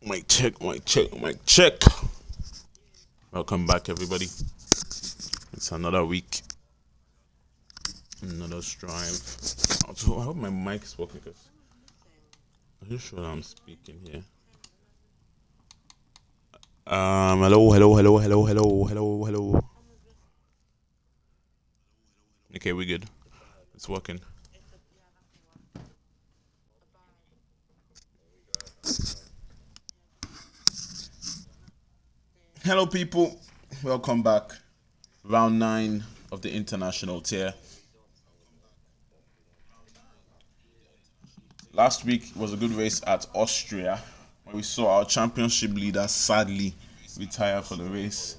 Mic check, mic check, mic check. Welcome back, everybody. It's another week, another strive. Also, I hope my mic is working because I'm not sure I'm speaking here. Hello. Okay, we good. It's working. Hello, people. Welcome back. Round 9 of the international tier. Last week was a good race at Austria, where we saw our championship leader sadly retire for the race.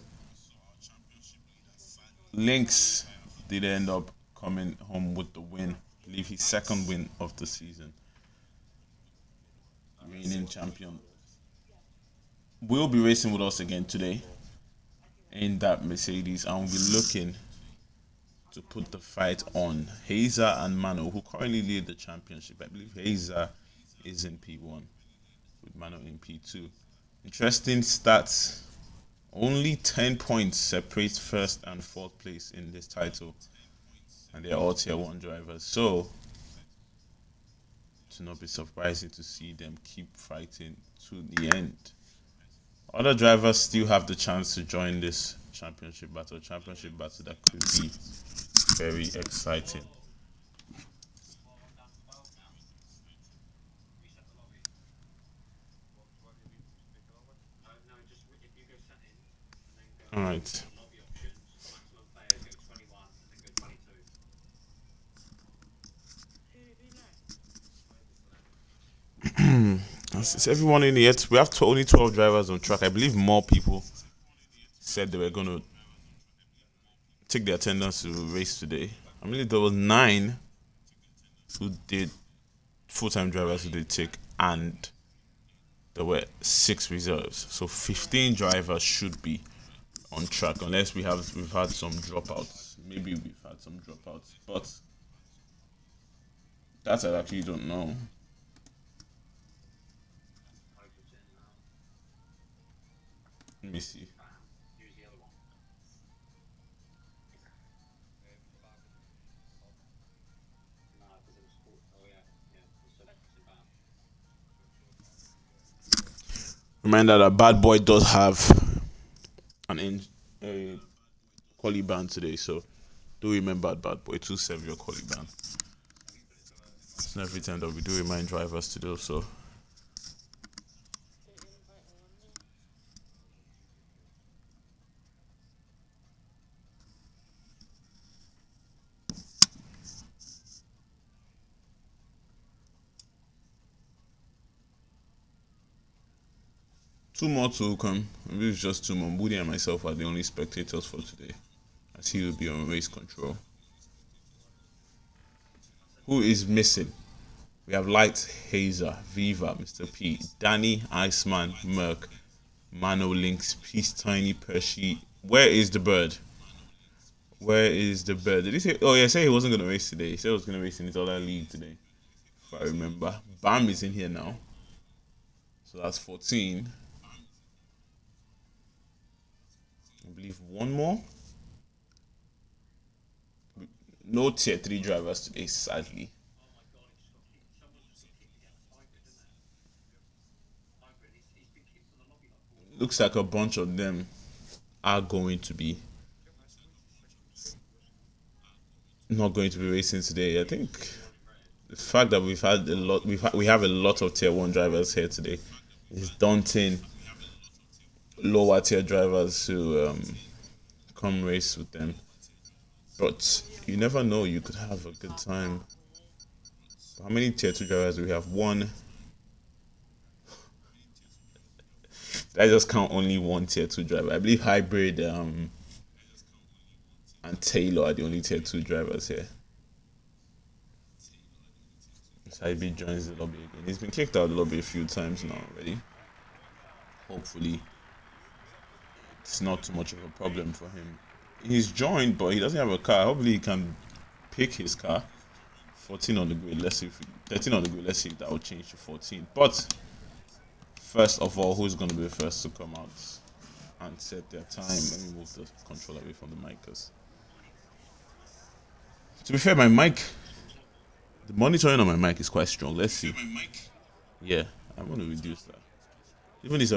Lynx did end up coming home with the win. I believe his second win of the season. Reigning champion. Will be racing with us again today in that Mercedes, and we'll be looking to put the fight on Hazer and Mano, who currently lead the championship. I believe Hazer is in P1 with Mano in P2. Interesting stats. Only 10 points separate first and fourth place in this title, and they're all tier 1 drivers. So, to not be surprising to see them keep fighting to the end. Other drivers still have the chance to join this championship battle that could be very exciting. All right. Is everyone in yet? We have only 12 drivers on track. I believe more people said they were going to take their attendance to race today. I mean, there was 9 who did full-time drivers who did take, and there were 6 reserves. So 15 drivers should be on track, unless we've had some dropouts. Maybe we've had some dropouts, but that I actually don't know. Let me see. Reminder that Bad Boy does have a quali ban today, so do remember Bad Boy to save your quali ban. It's not every time that we do remind drivers to do so. Two more to come. Maybe it's just two more. Moody and myself are the only spectators for today, as he will be on race control. Who is missing? We have Light, Hazer, Viva, Mr. P, Danny, Iceman, Merc, Mano Links, Peace, Tiny, Percy. Where is the bird? Where is the bird? Did he say? Oh, yeah, say he wasn't going to race today. He said he was going to race in his other league today, if I remember. Bam is in here now. So that's 14. I believe one more. No tier 3 drivers today, sadly. Looks like a bunch of them are going to be not going to be racing today. I think the fact that we have a lot of tier 1 drivers here today is daunting lower tier drivers who come race with them. But you never know, you could have a good time. How many tier 2 drivers do we have? One. I just count only one tier 2 driver. I believe Hybrid and Taylor are the only tier 2 drivers here. Hybrid joins the lobby again. He's been kicked out of the lobby a few times now already. Hopefully, it's not too much of a problem for him. He's joined, but he doesn't have a car. Hopefully, he can pick his car. 14 on the grid. Let's see if 13 on the grid. Let's see if that will change to 14. But first of all, who's going to be the first to come out and set their time? Let me move the controller away from the mic, because to be fair, my mic, the monitoring on my mic is quite strong. Let's see. Yeah, I'm going to reduce that. Even if it's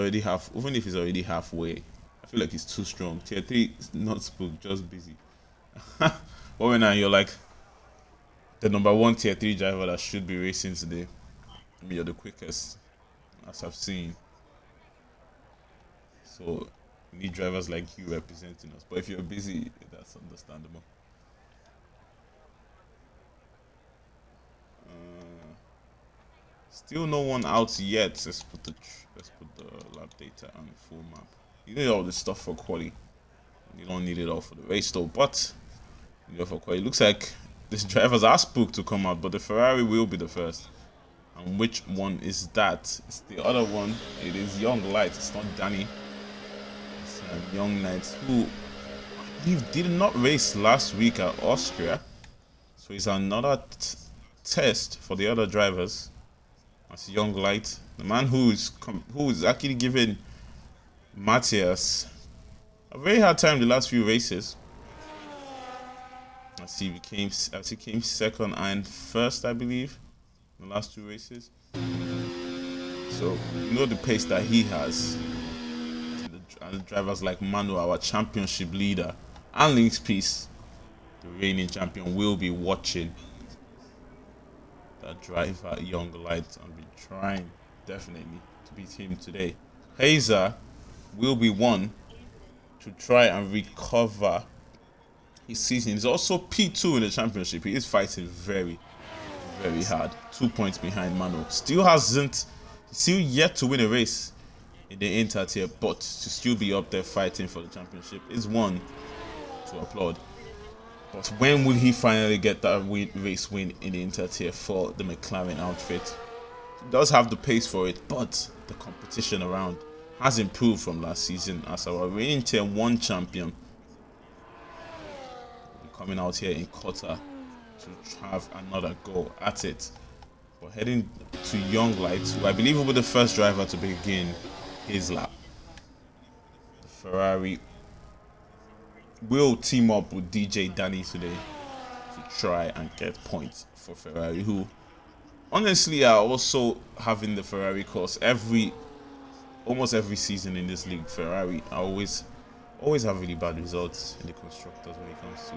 already halfway, I feel like it's too strong. Tier 3 is not spooked, just busy. But when you're like the number one tier 3 driver that should be racing today, I mean, you're the quickest, as I've seen. So we need drivers like you representing us. But if you're busy, that's understandable. Still no one out yet. Let's put the lap data on full map. You need all this stuff for quali. You don't need it all for the race though, but you know, for quali. Looks like these drivers are spooked to come out, but the Ferrari will be the first. And which one is that? It's the other one. It is Young Light. It's not Danny. It's Young Light, who I believe did not race last week at Austria. So it's another test for the other drivers. That's Young Light, the man who is actually giving Matthias a very hard time the last few races. As he came second and first, I believe, in the last 2 races. So you know the pace that he has. And the drivers like Manu, our championship leader, and Link's Peace, the reigning champion, will be watching that driver Young Light and be trying definitely to beat him today. Hazer will be one to try and recover his season. He's also P2 in the championship. He is fighting very, very hard. 2 points behind Mano. Still yet to win a race in the inter tier, but to still be up there fighting for the championship is one to applaud. But when will he finally get that race win in the inter tier for the McLaren outfit? He does have the pace for it, but the competition around has improved from last season, as our reigning tier 1 champion will be coming out here in Qatar to have another go at it. But heading to Young Light, who I believe will be the first driver to begin his lap. The Ferrari will team up with DJ Danny today to try and get points for Ferrari, who honestly are also having the Ferrari course almost every season in this league. Ferrari are always have really bad results in the constructors when it comes to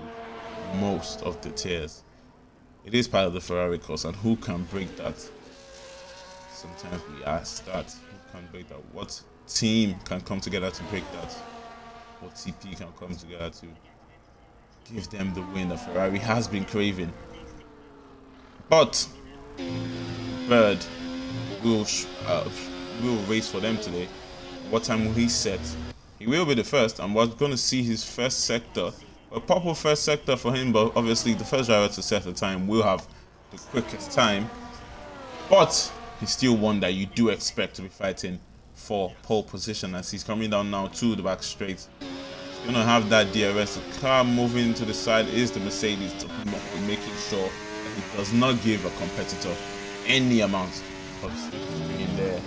most of the tiers. It is part of the Ferrari course, and who can break that? Sometimes we ask that, who can break that? What team can come together to break that? What TP can come together to give them the win that Ferrari has been craving? But Bird will race for them today. What time will he set? He will be the first, and we're going to see his first sector. A proper first sector for him, but obviously the first driver to set the time will have the quickest time. But he's still one that you do expect to be fighting for pole position, as he's coming down now to the back straight. He's going to have that DRS. The car moving to the side is the Mercedes, making sure that he does not give a competitor any amount of space in there.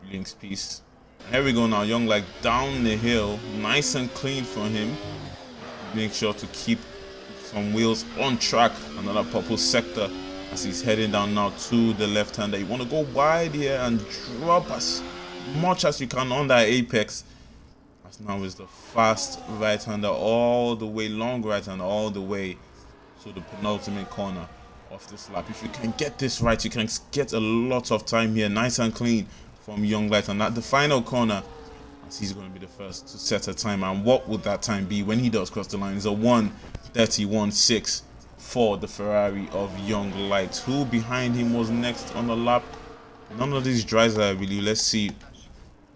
Link's Peace. Here we go now. Young Light down the hill, nice and clean for him. Make sure to keep some wheels on track. Another purple sector as he's heading down now to the left-hander. You want to go wide here and drop as much as you can on that apex. As now is the fast right-hander all the way, long right-hander all the way to the penultimate corner of this lap. If you can get this right, you can get a lot of time here. Nice and clean from Young Light, and at the final corner, as he's going to be the first to set a time. And what would that time be when he does cross the line? It's a 1:31.6 for the Ferrari of Young Light. Who behind him was next on the lap? None of these drivers, I believe. Let's see.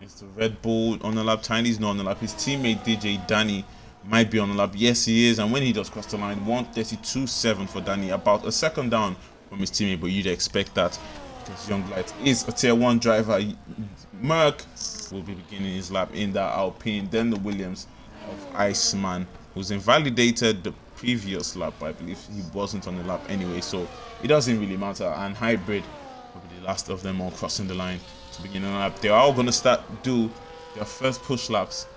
It's the Red Bull on the lap. Tiny's not on the lap. His teammate DJ Danny might be on the lap. Yes, he is. And when he does cross the line, 1:32.7 for Danny. About a second down from his teammate, but you'd expect that because Young Light is a tier 1 driver. Merck will be beginning his lap in that Alpine. Then the Williams of Iceman, who's invalidated the previous lap, I believe he wasn't on the lap anyway, so it doesn't really matter. And hybrid will be the last of them all crossing the line to begin a lap. They're all going to start do their first push laps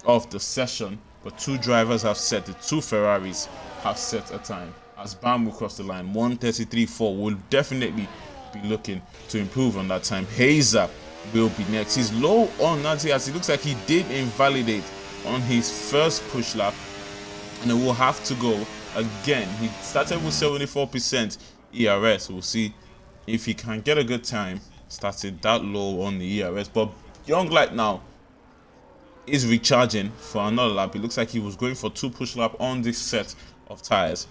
of the session, but two drivers have set, the two Ferraris have set a time. As Bam will cross the line, 1:33.4 will definitely be looking to improve on that time. Hazer will be next. He's low on that, as it looks like he did invalidate on his first push lap, and it will have to go again. He started with 74% ERS. We'll see if he can get a good time. Started that low on the ERS, but Young Light now is recharging for another lap. It looks like he was going for 2 push lap on this set of tires,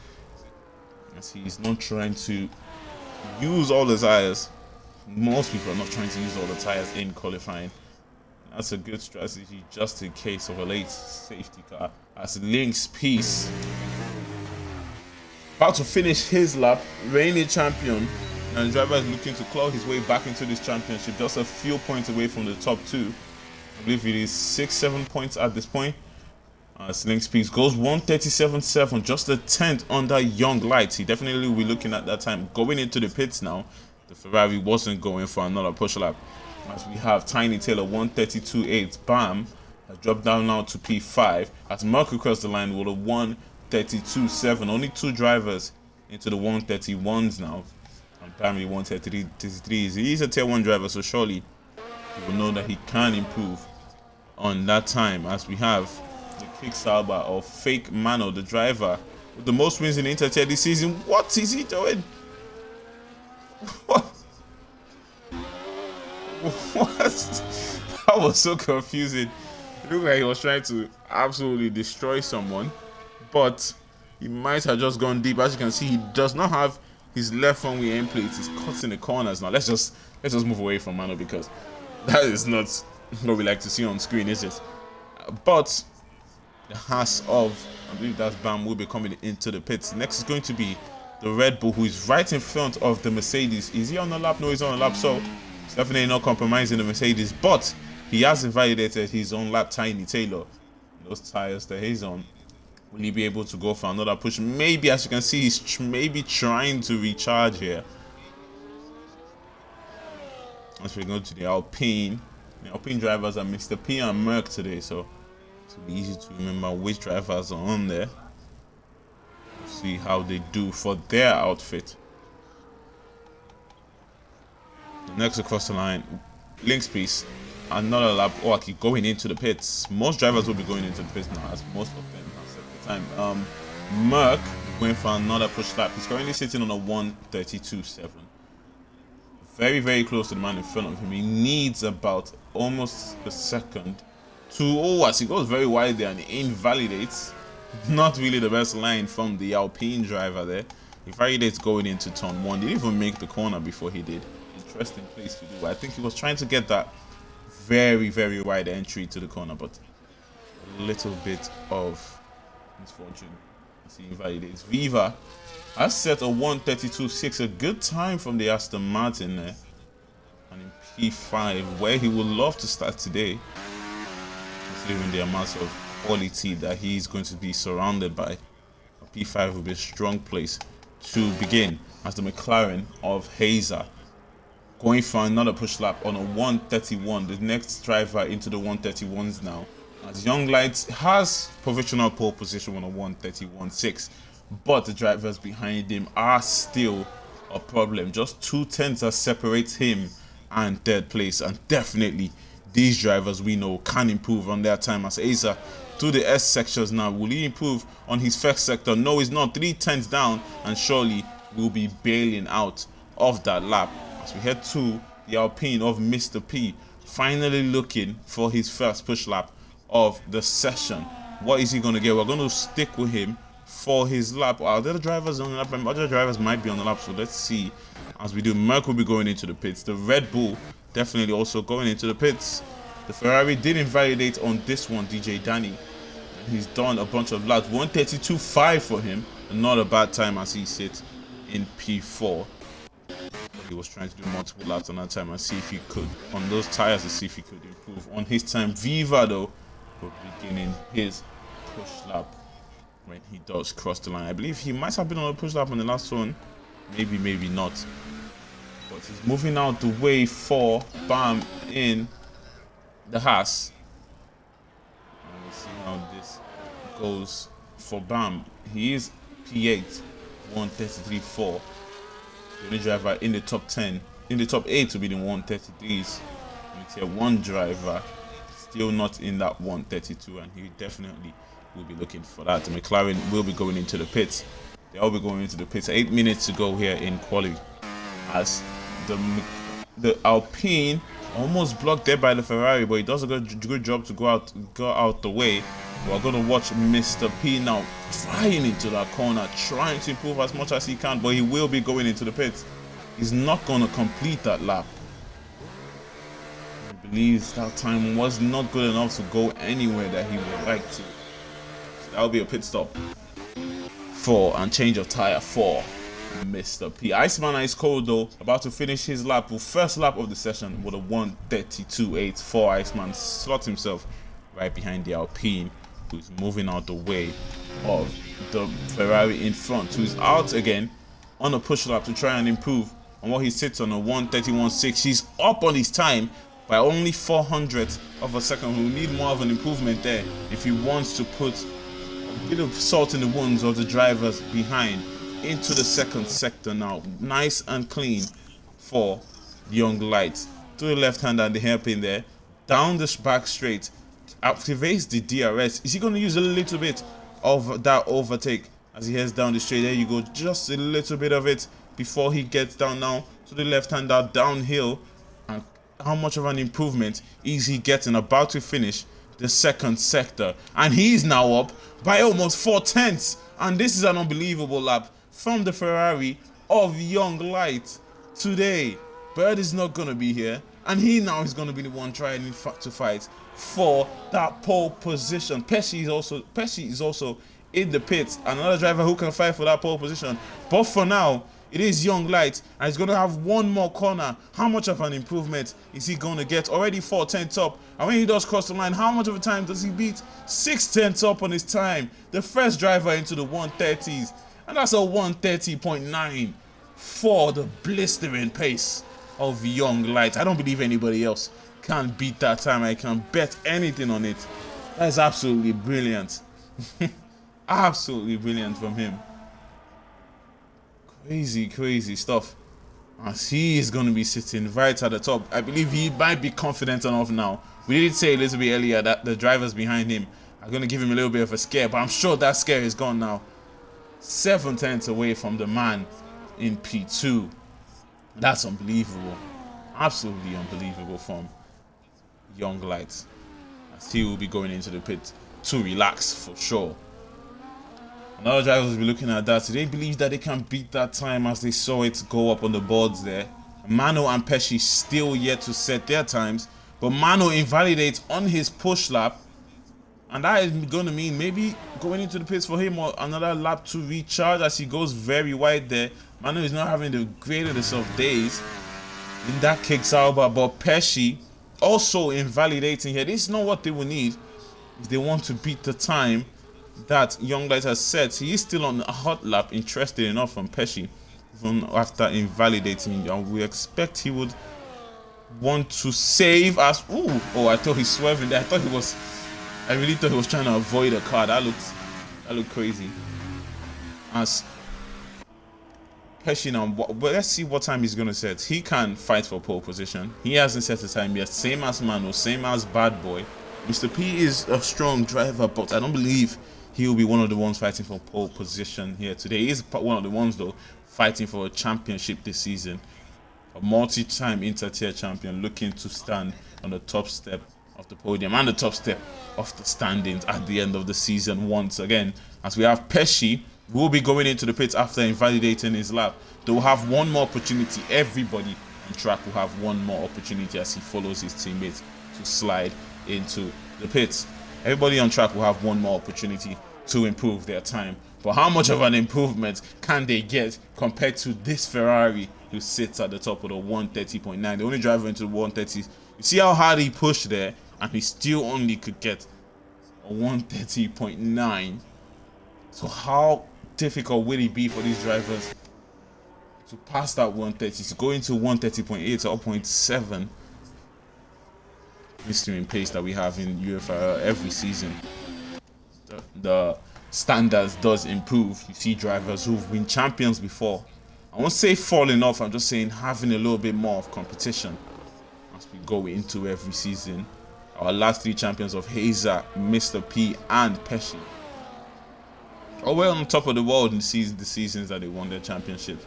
as he's not trying to use all the tires. Most people are not trying to use all the tires in qualifying. That's a good strategy just in case of a late safety car. As Link's piece about to finish his lap, reigning champion, and the driver is looking to claw his way back into this championship, just a few points away from the top 2. I believe it is 6-7 points at this point. Link's piece goes 1:37.7, just a tenth under Young Light. He definitely will be looking at that time going into the pits now. The Ferrari wasn't going for another push lap. As we have Tiny Taylor 1:32.8. Bam has dropped down now to P5. As Mercury crossed the line with a 1:32.7. Only 2 drivers into the 1:31s now. And Bam 1:33. He's a tier 1 driver, so surely he will know that he can improve on that time. As we have the Kicksauber of Fake Mano, the driver with the most wins in Inter-Tier this season. What is he doing? What? What? That was so confusing. It looked like he was trying to absolutely destroy someone, but he might have just gone deep. As you can see, he does not have his left front wheel end plate. He's caught in the corners now. Let's just move away from Mano, because that is not what we like to see on screen, is it? But the Haas of, I believe that's Bam, will be coming into the pits. Next is going to be the Red Bull, who is right in front of the Mercedes. Is he on the lap? No, he's on the lap, so he's definitely not compromising the Mercedes, but he has invalidated his own lap, Tiny Taylor. Those tires that he's on, will he be able to go for another push? Maybe, as you can see, he's maybe trying to recharge here. As we go to the Alpine drivers are Mr. P and Merck today, so it'll be easy to remember which drivers are on there. See how they do for their outfit. Next across the line, Link's piece, another lap. Oh, I keep going into the pits. Most drivers will be going into the pits now, as most of them have set the time. Merck going for another push lap. He's currently sitting on a 1:32.7. Very, very close to the man in front of him. He needs about almost a second to, oh, as he goes very wide there and invalidates. Not really the best line from the Alpine driver there. He invalidates going into turn 1. Didn't even make the corner before he did. Interesting place to do. I think he was trying to get that very, very wide entry to the corner, but a little bit of misfortune as he invalidates. Viva has set a 1:32.6, a good time from the Aston Martin there, and in P5, where he would love to start today, considering the amount of quality that he's going to be surrounded by. P5 will be a strong place to begin, as the McLaren of Hazer going for another push lap on a 1:31. The next driver into the 1:31s now, as Young Light has provisional pole position on a 1:31.6, but the drivers behind him are still a problem. Just 2 tenths that separates him and third place, and definitely these drivers we know can improve on their time. As Asa to the S sections now, will he improve on his first sector? No, he's not. 3 tenths down, and surely will be bailing out of that lap. As we head to the Alpine of Mr. P, finally looking for his first push lap of the session. What is he going to get? We're going to stick with him for his lap. Are there drivers on the lap? Other drivers might be on the lap, so let's see as we do. Merck will be going into the pits. The Red Bull definitely also going into the pits. The Ferrari did invalidate on this one, DJ Danny, and he's done a bunch of laps. 1:32.5 for him, and not a bad time as he sits in P4. He was trying to do multiple laps on that time and see if he could, on those tires, to see if he could improve on his time. Viva though, for beginning his push lap when he does cross the line. I believe he might have been on a push lap on the last one. Maybe, maybe not. But he's moving out the way for Bam in the Haas. And we'll see how this goes for Bam. He is P8, 133.4. The only driver in the top 10, in the top 8 to be the 133s. And tier 1 driver still not in that 132, and he definitely will be looking for that. The McLaren will be going into the pits. They'll be going into the pits. 8 minutes to go here in quali, as the Alpine almost blocked there by the Ferrari, but he does a good job to go out the way. We're going to watch Mr. P now flying into that corner, trying to improve as much as he can, but he will be going into the pits. He's not going to complete that lap. He believes that time was not good enough to go anywhere that he would like to. So that'll be a pit stop and change of tire for Mr. P. Iceman Ice Cold though, about to finish his lap, first lap of the session with a 132.84. Iceman slots himself right behind the Alpine, who's moving out the way of the Ferrari in front, who's out again on a push lap to try and improve on what he sits on a 131.6. He's up on his time by only 400th of a second. He'll need more of an improvement there if he wants to put a bit of salt in the wounds of the drivers behind. Into the second sector now, nice and clean for Young Light. To the left hand and the hairpin there, down the back straight, activates the DRS. Is he going to use a little bit of that overtake as he heads down the straight? There you go, just a little bit of it before he gets down now to the left hand downhill. And how much of an improvement is he getting? About to finish the second sector, and he's now up by almost 4/10, and this is an unbelievable lap from the Ferrari of Young Light today. Bird is not going to be here, and he now is going to be the one trying to fight for that pole position. Pesci is also in the pits, another driver who can fight for that pole position. But for now, it is Young Light, and he's going to have one more corner. How much of an improvement is he going to get? Already 4/10 top, and when he does cross the line, how much of a time does he beat? 6/10 top on his time. The first driver into the 130s. And that's a 130.9 for the blistering pace of Young Light. I don't believe anybody else can beat that time. I can bet anything on it. That is absolutely brilliant. Absolutely brilliant from him. Crazy, crazy stuff. As he is going to be sitting right at the top. I believe he might be confident enough now. We did say a little bit earlier that the drivers behind him are going to give him a little bit of a scare, but I'm sure that scare is gone now. 7/10 away from the man in P2. That's unbelievable. Absolutely unbelievable from Young Light. As he will be going into the pit to relax for sure. Another drivers will be looking at that. Do they believe that they can beat that time as they saw it go up on the boards there? Mano and Pesci still yet to set their times, but Mano invalidates on his push lap. And that is going to mean maybe going into the pits for him or another lap to recharge as he goes very wide there. Manu is not having the greatest of days in that kick Sauber, but Pesci also invalidating here. This is not what they will need if they want to beat the time that Young Light has set. He is still on a hot lap, interested enough from Pesci, even after invalidating. And we expect he would want to save us. Oh, I thought he's swerving there. I really thought he was trying to avoid a car. That looked crazy. As Pesci now, but let's see what time he's going to set. He can fight for pole position. He hasn't set a time yet. Same as Manu, same as Bad Boy. Mr. P is a strong driver, but I don't believe he will be one of the ones fighting for pole position here today. He is one of the ones, though, fighting for a championship this season. A multi-time inter-tier champion looking to stand on the top step of the podium and the top step of the standings at the end of the season once again. As we have Pesci, who will be going into the pits after invalidating his lap. They will have one more opportunity. Everybody on track will have one more opportunity as he follows his teammates to slide into the pits. Everybody on track will have one more opportunity to improve their time. But how much of an improvement can they get compared to this Ferrari who sits at the top of the 130.9? The only driver into the 130s. You see how hard he pushed there, and he still only could get a 130.9. So how difficult will it be for these drivers to pass that 130, to go into 130.8 or 0.7 mystery pace that we have in UFRL every season? The standards does improve. You see drivers who've been champions before. I won't say falling off, I'm just saying having a little bit more of competition as we go into every season. Our last 3 champions of Hazer, Mr. P, and Pesci. Oh, we're on top of the world in the seasons that they won their championships.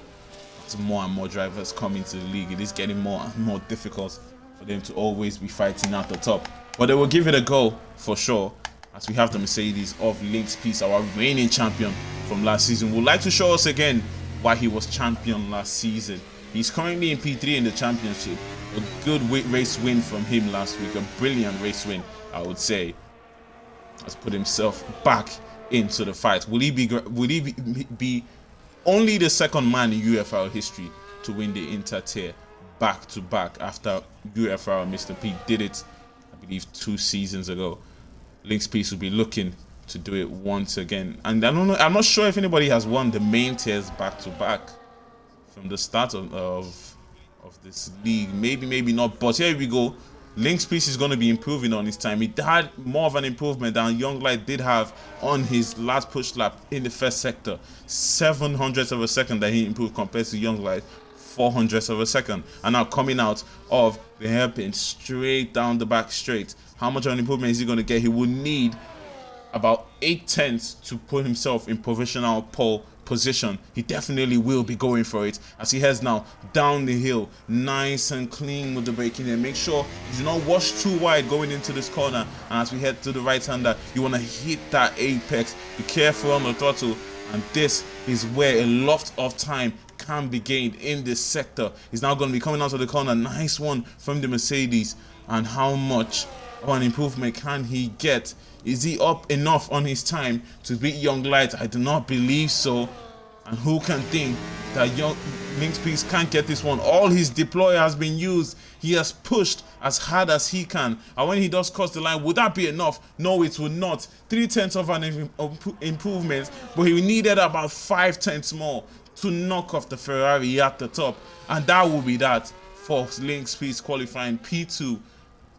As more and more drivers come into the league, it is getting more and more difficult for them to always be fighting at the top. But they will give it a go for sure, as we have the Mercedes of Lynx Peace, our reigning champion from last season. Would like to show us again why he was champion last season. He's currently in P3 in the championship. A good race win from him last week, a brilliant race win, I would say. Has put himself back into the fight. Will he be only the second man in UFRL history to win the Inter tier back to back after UFRL Mr. P did it, I believe, 2 seasons ago? Lynx Peace will be looking to do it once again. And I don't know, I'm not sure if anybody has won the main tiers back to back from the start of this league. Maybe not, but here we go. Lynx Peace is going to be improving on his time. He had more of an improvement than Young Light did have on his last push lap in the first sector. 700ths of a second that he improved compared to Young Light. 400ths of a second. And now coming out of the hairpin straight down the back straight. How much of an improvement is he going to get? He will need about 8/10 to put himself in provisional pole position. He definitely will be going for it as he heads now down the hill, nice and clean with the braking, and make sure you do not wash too wide going into this corner. And as we head to the right hander, you want to hit that apex. Be careful on the throttle, and this is where a lot of time can be gained in this sector. He's now going to be coming out of the corner. Nice one from the Mercedes. And how much of an improvement can he get? Is he up enough on his time to beat Young Light? I do not believe so. And who can think that Young Lynx Peace can't get this one? All his deployer has been used. He has pushed as hard as he can. And when he does cross the line, would that be enough? No, it would not. 3/10 of an improvement, but he needed about 5/10 more to knock off the Ferrari at the top. And that will be that for Lynx Peace qualifying P2.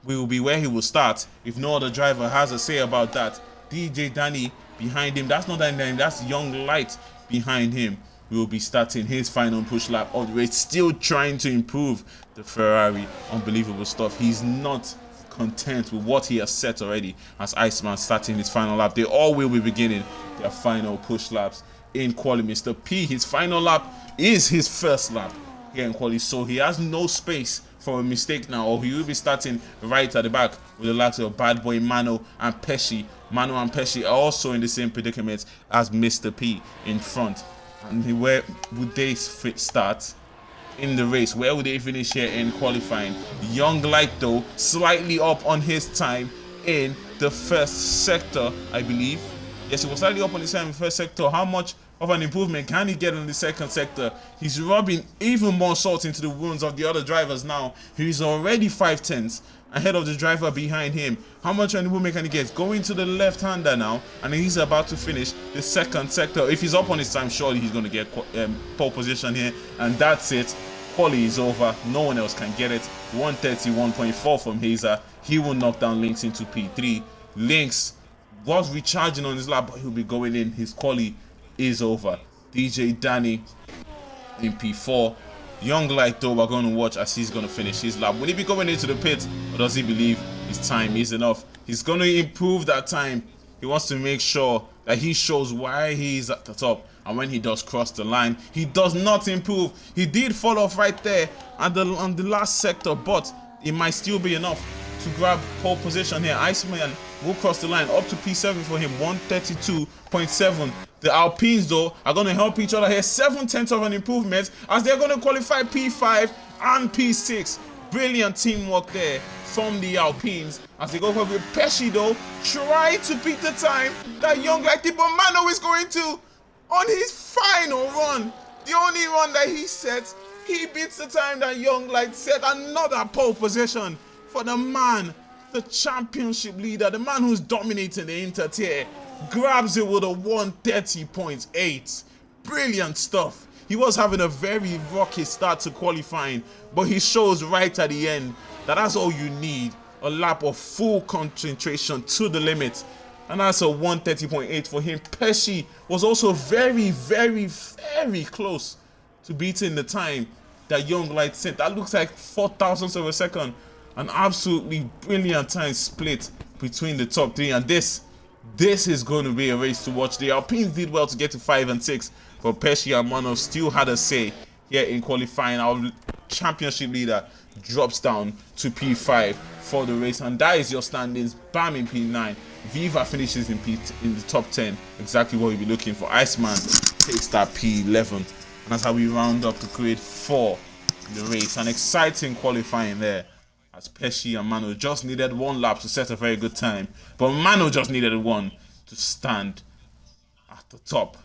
Will be where he will start if no other driver has a say about that. DJ Danny behind him. That's not Danny, that's Young Light behind him. Will be starting his final push lap of the race, still trying to improve the Ferrari. Unbelievable stuff. He's not content with what he has set already as Iceman starting his final lap. They all will be beginning their final push laps in quali. Mr. P, his final lap is his first lap here in quali, so he has no space for a mistake now, or he will be starting right at the back with the likes of Bad Boy Mano and Pesci. Mano and Pesci are also in the same predicament as Mr. P in front. And where would they start in the race? Where would they finish here in qualifying? Young Light, though, slightly up on his time in the first sector, I believe. Yes, he was slightly up on his time in the first sector. How much of an improvement can he get in the second sector? He's rubbing even more salt into the wounds of the other drivers now. He's already 5/10 ahead of the driver behind him. How much of an improvement can he get? Going to the left-hander now, and he's about to finish the second sector. If he's up on his time, surely he's going to get pole position here, and that's it. Quali is over. No one else can get it. 131.4 from Hazer. He will knock down Lynx into P3. Lynx was recharging on his lap, but he'll be going in. His quali is over. DJ Danny in P4. Young Light, though, we're going to watch as he's going to finish his lap. Will he be going into the pit, or does he believe his time is enough? He's going to improve that time. He wants to make sure that he shows why he's at the top. And when he does cross the line, he does not improve. He did fall off right there on the last sector, but it might still be enough to grab pole position here. Iceman will cross the line up to P7 for him, 132.7. The Alpines, though, are going to help each other here. 7/10 of an improvement as they're going to qualify P5 and P6. Brilliant teamwork there from the Alpines as they go for with Pesci, though, try to beat the time that Young Light Mano is going to on his final run. The only run that he sets, he beats the time that Young Light set. Another pole position for the man, the championship leader, the man who's dominating the Inter tier grabs it with a 130.8. Brilliant stuff. He was having a very rocky start to qualifying, but he shows right at the end that that's all you need. A lap of full concentration to the limit. And that's a 130.8 for him. Pesci was also very, very, very close to beating the time that Young Light set. That looks like 4,000ths of a second. An absolutely brilliant time split between the top three. And this is going to be a race to watch. The Alpines did well to get to 5 and 6, but Pesci and Mano still had a say here in qualifying. Our championship leader drops down to P5 for the race, and that is your standings. Bam in P9. Viva finishes in the top 10. Exactly what we'll be looking for. Iceman takes that P11, and that's how we round up to grade 4 in the race. An exciting qualifying there, as Pesci and Mano just needed one lap to set a very good time, but Mano just needed one to stand at the top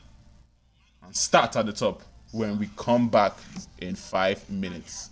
and start at the top when we come back in 5 minutes.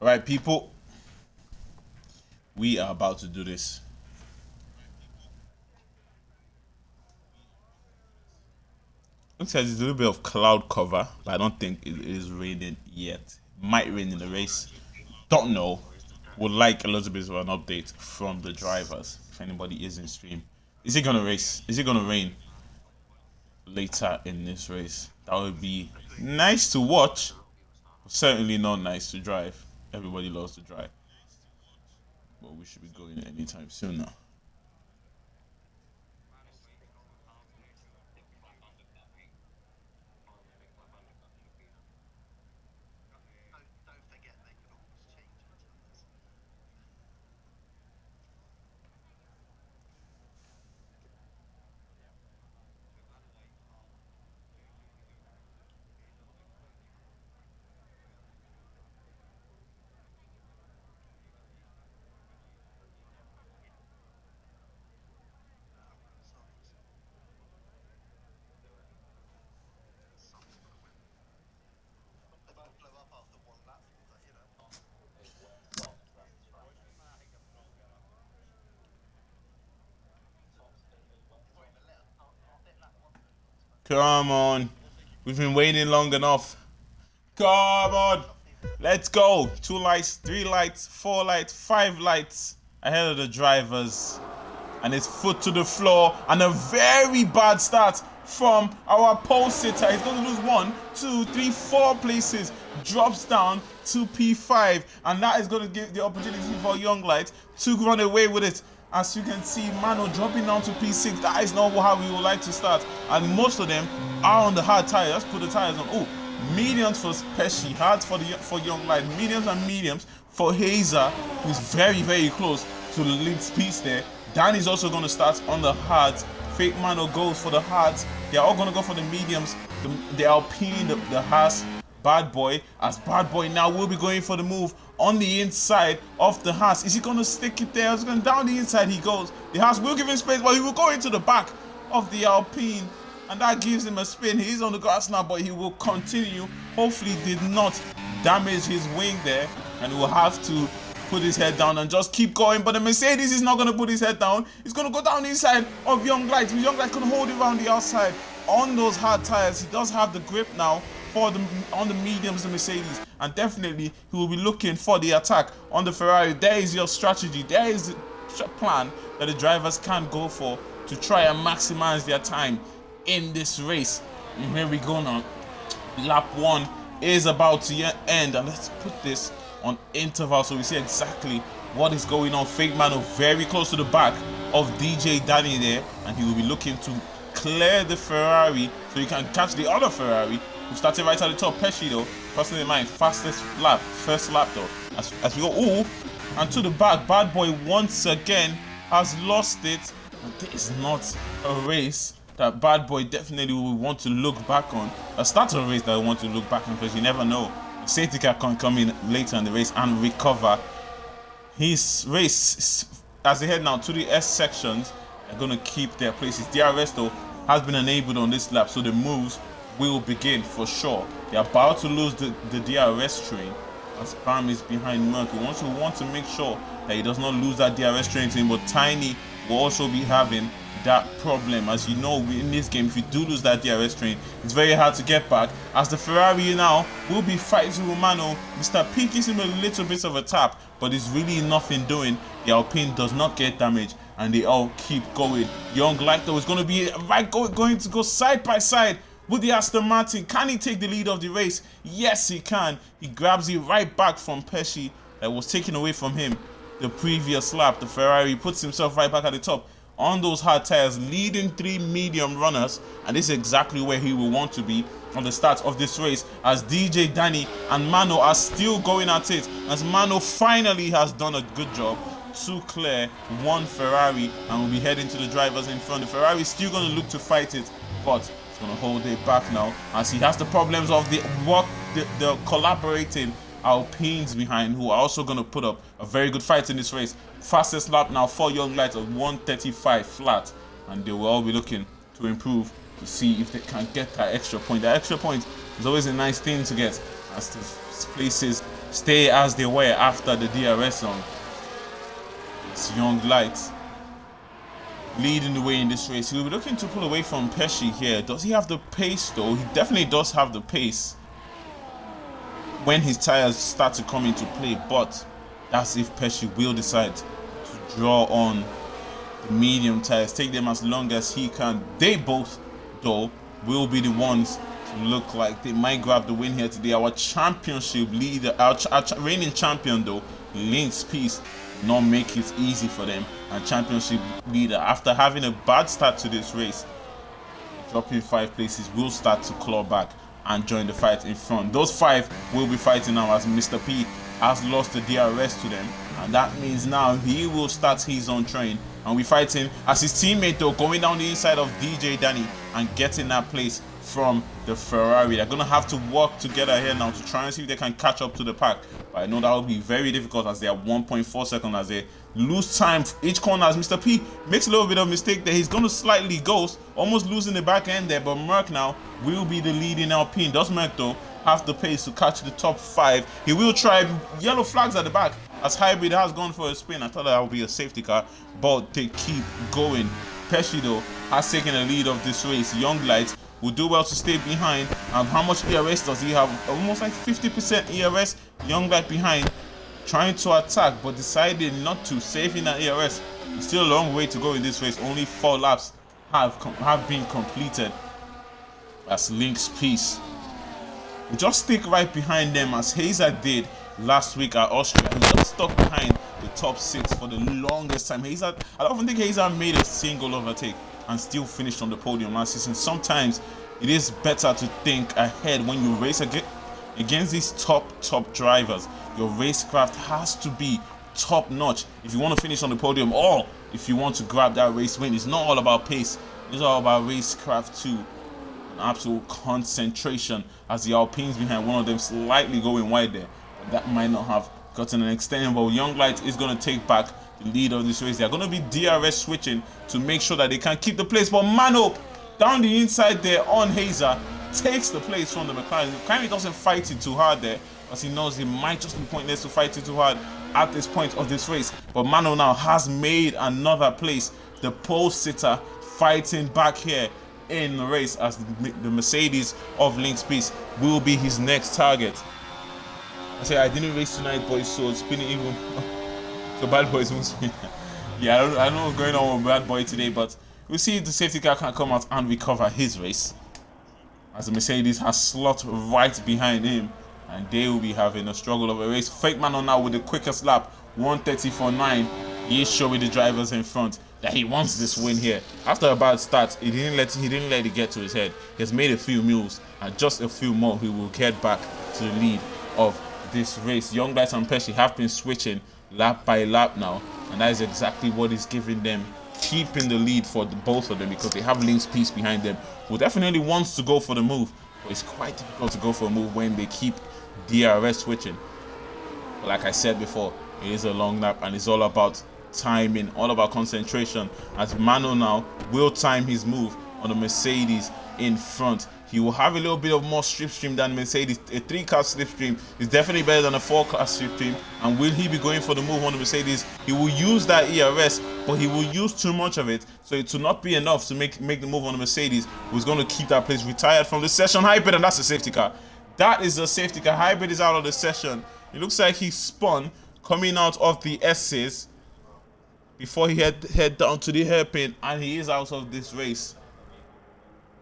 All right, people, we are about to do this. Looks like there's a little bit of cloud cover, but I don't think it is raining yet. Might rain in the race. Don't know. Would like a little bit of an update from the drivers if anybody is in stream. Is it gonna race? Is it gonna rain later in this race? That would be nice to watch, but certainly not nice to drive. Everybody loves to drive, but we should be going anytime soon now. Come on, we've been waiting long enough. Come on, let's go. 2 lights, 3 lights, 4 lights, 5 lights ahead of the drivers. And his foot to the floor, and a very bad start from our pole sitter. He's going to lose 1, 2, 3, 4 places. Drops down to P5, and that is going to give the opportunity for Young Light to run away with it. As you can see, Mano dropping down to P6. That is not how we would like to start, and most of them are on the hard tire. Let's put the tires on. Oh, mediums for Pesci, hard for Young Light, mediums and mediums for Hazer, who's very close to the lead piece there. Danny's also going to start on the hards. Fake Mano goes for the hards. They're all going to go for the mediums. The Alpine, the Haas, Bad Boy. As Bad Boy now will be going for the move on the inside of the Haas. Is he going to stick it there? Is he going down the inside? He goes. The Haas will give him space, but he will go into the back of the Alpine. And that gives him a spin. He's on the grass now, but he will continue. Hopefully did not damage his wing there. And will have to put his head down and just keep going. But the Mercedes is not going to put his head down. He's going to go down the inside of Young Light. Young Light can hold it around the outside on those hard tires. He does have the grip now on the mediums, the Mercedes. And definitely he will be looking for the attack on the Ferrari. There is your strategy. There is the plan that the drivers can go for to try and maximize their time in this race. And here we go now. Lap 1 is about to end. And let's put this on interval so we see exactly what is going on. Fake Mano very close to the back of DJ Danny there, and he will be looking to clear the Ferrari so he can catch the other Ferrari who started right at the top. Pesci though, personally in mind, fastest lap, first lap though, as we go, ooh, and to the back. Bad Boy once again has lost it, and this is not a race that Bad Boy definitely will want to look back on. A start of a race that I want to look back on, because you never know. Safety car can come in later in the race and recover his race. As they head now to the S sections, they're going to keep their places. DRS though has been enabled on this lap, so the moves will begin for sure. They're about to lose the DRS train as Bam is behind Merck. We want to make sure that he does not lose that DRS train to him, but Tiny will also be having that problem. As you know, in this game, if you do lose that DRS train, it's very hard to get back, as the Ferrari now will be fighting Romano. Mr. P gives him a little bit of a tap, but it's really nothing doing. The Alpine does not get damaged, and they all keep going. Young Light though is going to be going to go side by side with the Aston Martin. Can he take the lead of the race? Yes, he can. He grabs it right back from Pesci that was taken away from him the previous lap. The Ferrari puts himself right back at the top on those hard tires, leading 3 medium runners, and this is exactly where he will want to be on the start of this race, as DJ Danny and Mano are still going at it, as Mano finally has done a good job to clear one Ferrari and will be heading to the drivers in front. The Ferrari is still going to look to fight it, but it's going to hold it back now, as he has the problems of the collaborating Alpines behind, who are also going to put up a very good fight in this race. Fastest lap now for Young Light of 1:35 flat, and they will all be looking to improve to see if they can get that extra point. That extra point is always a nice thing to get, as the places stay as they were after the DRS zone. It's Young Light leading the way in this race. He'll be looking to pull away from Pesci here. Does he have the pace though? He definitely does have the pace when his tires start to come into play, but that's if Pesci will decide to draw on the medium tires, take them as long as he can. They both though will be the ones to look like they might grab the win here today. Our championship leader, our reigning champion though, Link's Peace, not make it easy for them. And championship leader, after having a bad start to this race, dropping 5 places, will start to claw back and join the fight in front. Those 5 will be fighting now as Mr. P has lost the DRS to them, and that means now he will start his own train and we fighting as his teammate though, going down the inside of DJ Danny and getting that place from the Ferrari. They're gonna have to work together here now to try and see if they can catch up to the pack, but I know that will be very difficult as they are 1.4 seconds as they lose time each corner as Mr. P makes a little bit of mistake there. He's gonna slightly ghost, almost losing the back end there, but Merck now will be the leading Alpine. Does Merck though have the pace to catch the top 5? He will try. Yellow flags at the back as Hybrid has gone for a spin. I thought that would be a safety car, but they keep going. Pesci though has taken the lead of this race. Young Light will do well to stay behind. And how much ERS does he have? Almost like 50% ERS. Young Light behind, trying to attack but decided not to, saving that ERS. It's still a long way to go in this race. Only 4 laps have been completed as Link's Peace will just stick right behind them as Hazer did last week at Austria. He just stuck behind the top 6 for the longest time. Hazer, I don't think Hazer made a single overtake and still finished on the podium last season. Sometimes it is better to think ahead when you race against these top drivers. Your racecraft has to be top notch if you want to finish on the podium, or if you want to grab that race win. It's not all about pace, it's all about racecraft too. An absolute concentration as the Alpines behind, one of them slightly going wide there, but that might not have gotten an extension. But Young Light is going to take back the lead of this race. They're going to be DRS switching to make sure that they can keep the place, but Mano down the inside there on Hazer takes the place from the McLaren. McLaren doesn't fight it too hard there, because he knows it might just be pointless to fight it too hard at this point of this race. But Mano now has made another place. The pole sitter fighting back here in the race as the Mercedes of Link's Peace will be his next target. I say I didn't race tonight, boys, so spinning even. So Bad Boys won't spin. Yeah, I don't know what's going on with Bad Boy today, but we'll see if the safety car can come out and recover his race, as the Mercedes has slot right behind him, and they will be having a struggle of a race. Fake Mano now with the quickest lap, 1:34.9. He is showing the drivers in front that he wants this win here. After a bad start, he didn't let it get to his head. He has made a few moves, and just a few more he will get back to the lead of this race. Young Light and Pesci have been switching lap by lap now, and that is exactly what is giving them, keeping the lead for both of them, because they have Link's Peace behind them, who definitely wants to go for the move, but it's quite difficult to go for a move when they keep DRS switching. But like I said before, it is a long lap and it's all about timing, all about concentration, as Mano now will time his move on the Mercedes in front. He will have a little bit of more slipstream than Mercedes. A 3-car slipstream is definitely better than a 4-car slipstream. And will he be going for the move on the Mercedes? He will use that ERS, but he will use too much of it, so it will not be enough to make the move on the Mercedes, who's going to keep that place retired from the session. Hybrid, and that's a safety car. That is a safety car. Hybrid is out of the session. It looks like he spun coming out of the S's before he head down to the hairpin, and he is out of this race.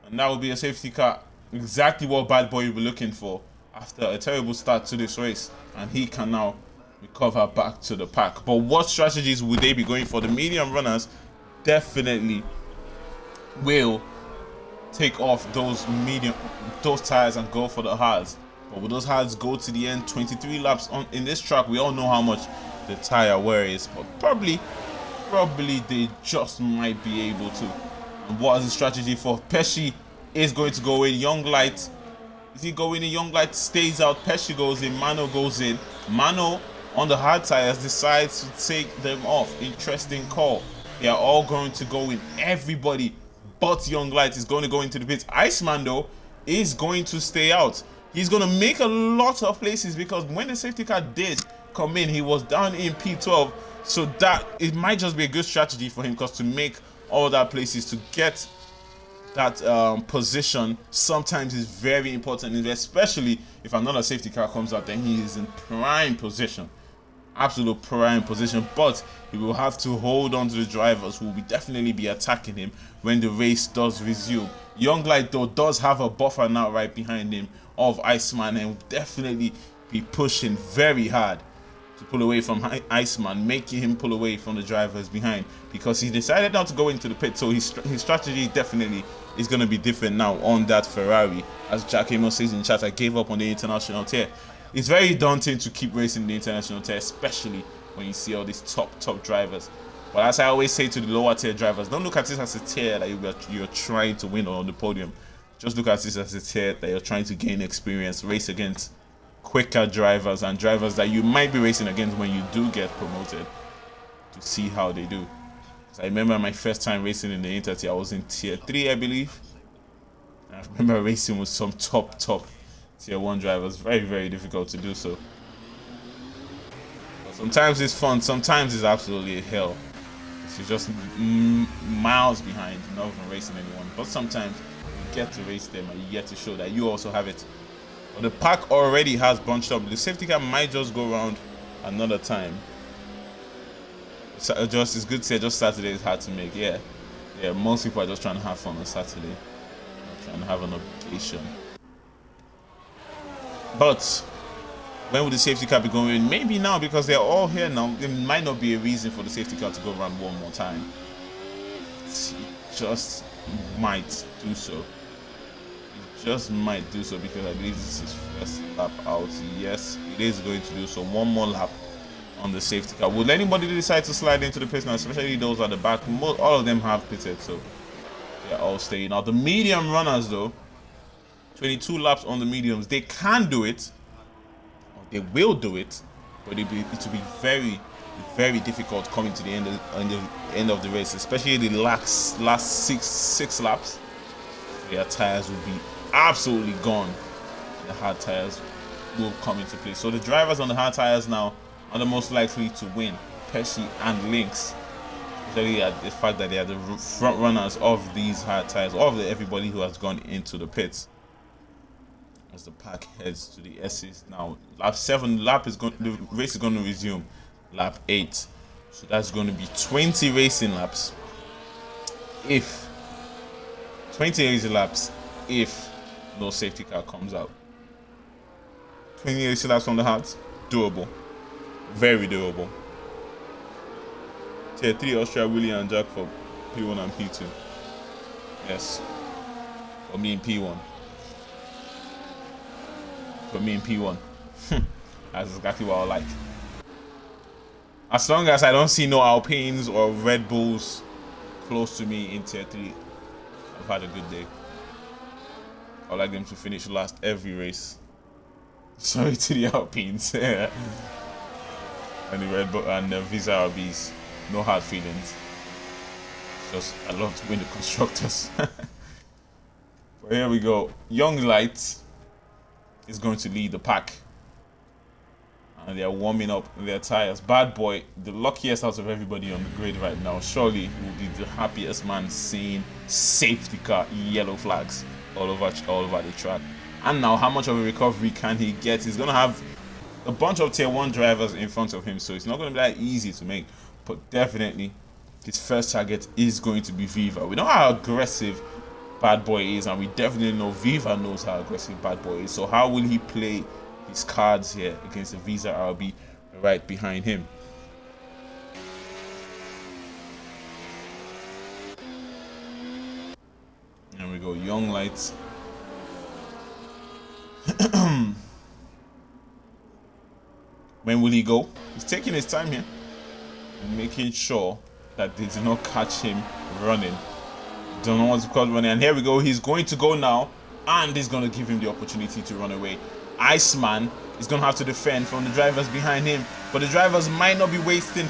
And that will be a safety car, exactly what Bad Boy will be looking for after a terrible start to this race. And he can now recover back to the pack. But what strategies would they be going for? The medium runners definitely will take off those tires and go for the hards. But will those hards go to the end? 23 laps in this track. We all know how much the tire wear is, but probably they just might be able to. And what is the strategy for Pesci? Is going to go in. Young Light, is he going in? Young Light stays out. Pesci goes in. Mano goes in. Mano on the hard tires decides to take them off. Interesting call. They are all going to go in. Everybody but Young Light is going to go into the pits. Iceman though is going to stay out. He's going to make a lot of places because when the safety car did come in, he was down in P12. So that it might just be a good strategy for him because to make all that places to get that position sometimes is very important, especially if another safety car comes out, then he is in prime position. Absolute prime position, but he will have to hold on to the drivers who will definitely be attacking him when the race does resume. Young Light though does have a buffer now right behind him of Iceman and will definitely be pushing very hard to pull away from Iceman, making him pull away from the drivers behind because he decided not to go into the pit. So his strategy definitely is going to be different now on that Ferrari. As Jack Amos says in chat, I gave up on the international tier. It's very daunting to keep racing the international tier, especially when you see all these top drivers. But as I always say to the lower tier drivers, don't look at this as a tier that you're trying to win on the podium. Just look at this as a tier that you're trying to gain experience, race against quicker drivers and drivers that you might be racing against when you do get promoted, to see how they do. So I remember my first time racing in the Inter tier, I was in tier 3, I believe. And I remember racing with some top tier 1 drivers. Very, very difficult to do so. But sometimes it's fun, sometimes it's absolutely hell. You're just miles behind, not even racing anyone. But sometimes you get to race them and you get to show that you also have it. But the pack already has bunched up. The safety car might just go around another time. So it's good to say just Saturday is hard to make. Yeah, most people are just trying to have fun on Saturday, trying to have an occasion. But when will the safety car be going in? Maybe now, because they're all here now. There might not be a reason for the safety car to go around one more time. It just might do so. It just might do so because I believe this is his first lap out. Yes, it is going to do so. One more lap on the safety car. Will anybody decide to slide into the pits now? Especially those at the back. All of them have pitted, so they're all staying. Now the medium runners though, 22 laps on the mediums. They can do it. They will do it, but it will be very, very difficult coming to the end of the race, especially the last six laps. Their tires will be absolutely gone. The hard tires will come into play. So the drivers on the hard tires now are the most likely to win. Pesci and Lynx, especially at the fact that they are the front runners of these hard tires, of everybody who has gone into the pits. As the pack heads to the S's now, lap 7, the race is going to resume. Lap 8, so that's going to be 20 racing laps. If 20 racing laps, if no safety car comes out. 20 racing laps on the heart, doable, very doable. Tier 3 Austria, Willie and Jack for P1 and P2. Yes, for me in P1. For me in P1. That's exactly what I like. As long as I don't see no Alpines or Red Bulls close to me in tier 3, I've had a good day. I like them to finish last every race. Sorry to the Alpines. And the Red Bull and the Visa RBs. No hard feelings. Just I love to win the constructors. But here we go. Young Light is going to lead the pack, and they're warming up their tires. Bad Boy, the luckiest out of everybody on the grid right now, surely will be the happiest man seeing safety car yellow flags all over the track. And now, how much of a recovery can he get? He's gonna have a bunch of tier 1 drivers in front of him, so it's not gonna be that easy to make. But definitely, his first target is going to be Viva. We know how aggressive Bad Boy is, and we definitely know Viva knows how aggressive Bad Boy is. So how will he play his cards here against the Visa RB right behind him? There we go, Young Lights. When will he go? He's taking his time here and making sure that they do not catch him running. Don't know what's called running, and here we go. He's going to go now, and he's going to give him the opportunity to run away. Iceman is going to have to defend from the drivers behind him. but the drivers might not be wasting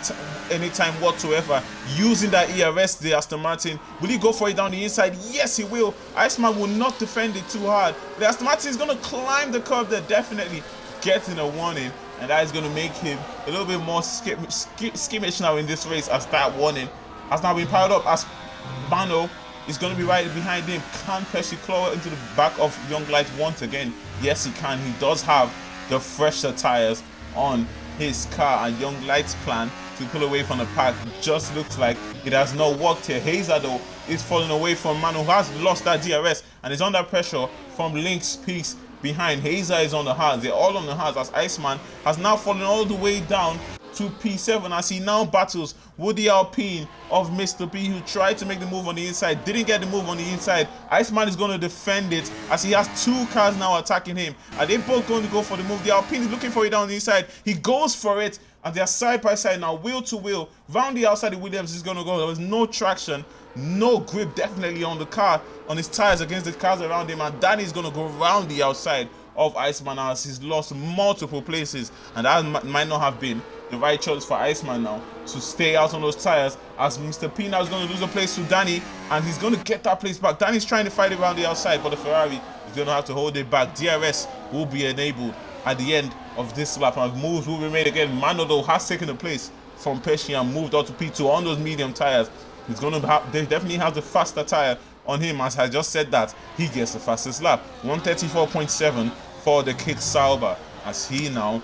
any time whatsoever using that ERS. The Aston Martin, will he go for it down the inside? Yes, he will. Iceman will not defend it too hard. The Aston Martin is going to climb the curb there, definitely getting a warning, and that is going to make him a little bit more skimmish now in this race, as that warning has now been piled up, as Bano is going to be right behind him. Can Pesci claw into the back of Young Light once again? Yes, he can. He does have the fresher tires on his car, and Young Light's plan to pull away from the pack just looks like it has not worked here. Hazer, though, is falling away from Manu, who has lost that DRS and is under pressure from Link's piece behind. Hazer is on the hards. They're all on the hards, as Iceman has now fallen all the way down to P7 as he now battles Woody Alpine of Mr. P, who tried to make the move on the inside, didn't get the move on the inside. Iceman is going to defend it as he has two cars now attacking him. Are they both going to go for the move? The Alpine is looking for it down the inside. He goes for it, and they're side by side now, wheel to wheel. Round the outside, the Williams is going to go. There was no traction, no grip definitely on the car, on his tires against the cars around him, and Danny is going to go around the outside of Iceman as he's lost multiple places, and that might not have been the right choice for Iceman now to stay out on those tires, as Mr. P now is going to lose a place to Danny, and he's going to get that place back. Danny's trying to fight it around the outside, but the Ferrari is going to have to hold it back. DRS will be enabled at the end of this lap, and moves will be made again. Mano, though, has taken the place from Pesci and moved out to P2 on those medium tires. He's going to have, they definitely have the faster tire on him, as I just said that. He gets the fastest lap. 134.7 for the Kid Sauber, as he now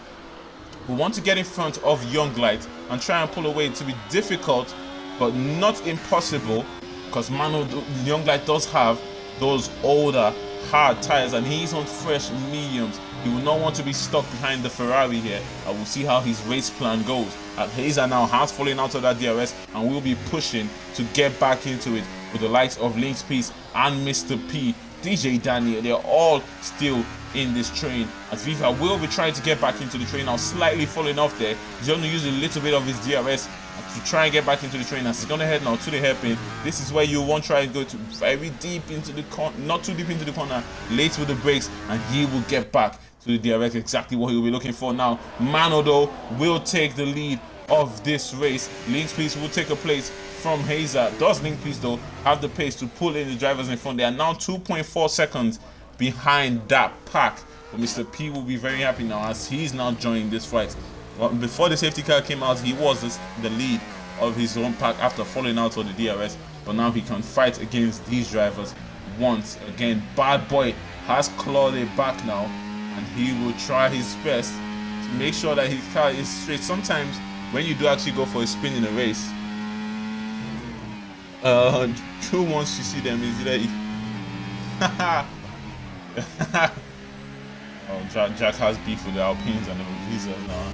will want to get in front of Young Light and try and pull away. To be difficult, but not impossible, because Young Light does have those older, hard tires, and he's on fresh mediums. He will not want to be stuck behind the Ferrari here. I will see how his race plan goes. Hazer now has fallen out of that DRS and will be pushing to get back into it with the likes of Link's Piece and Mr. P. DJ Danny, they're all still in this train, as Viva will be trying to get back into the train now, slightly falling off there. He's going to use a little bit of his DRS to try and get back into the train, as he's going to head now to the hairpin. This is where you won't try and go to very deep into the corner, not too deep into the corner, late with the brakes, and he will get back to the DRS, exactly what he'll be looking for now. Mano, though, will take the lead of this race. Link's Piece will take a place from Hazer. Does Link Piece, though, have the pace to pull in the drivers in front? They are now 2.4 seconds behind that pack, but Mr. P will be very happy now, as he's now joining this fight. Well, before the safety car came out, he was the lead of his own pack after falling out of the DRS, but now he can fight against these drivers once again. Bad Boy has clawed it back now, and he will try his best to make sure that his car is straight. Sometimes when you do actually go for a spin in a race, true, once you see them is that oh, Jack has beef with the Alpines and the Visa now.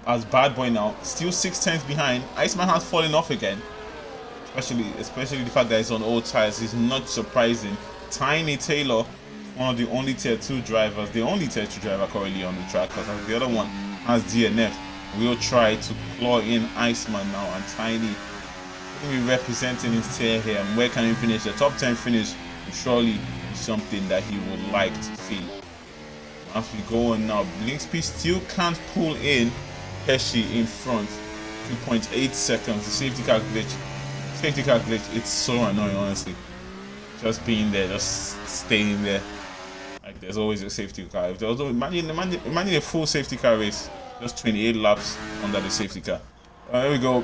As Bad Boy now still 6 tenths behind. Iceman has fallen off again, especially the fact that he's on old tires is not surprising. Tiny Taylor, one of the only tier 2 drivers, the only tier 2 driver currently on the track, because the other one has DNF, will try to claw in Iceman now, and Tiny will be representing his tier here. And where can he finish? The top 10 finish will surely be something that he would like to see. As we go on now, Link's Piece still can't pull in Pesci in front. 2.8 seconds. The safety car glitch. It's so annoying, honestly. Just being there, just staying there. Like, there's always a safety car. If there was imagine a full safety car race, just 28 laps under the safety car. There we go.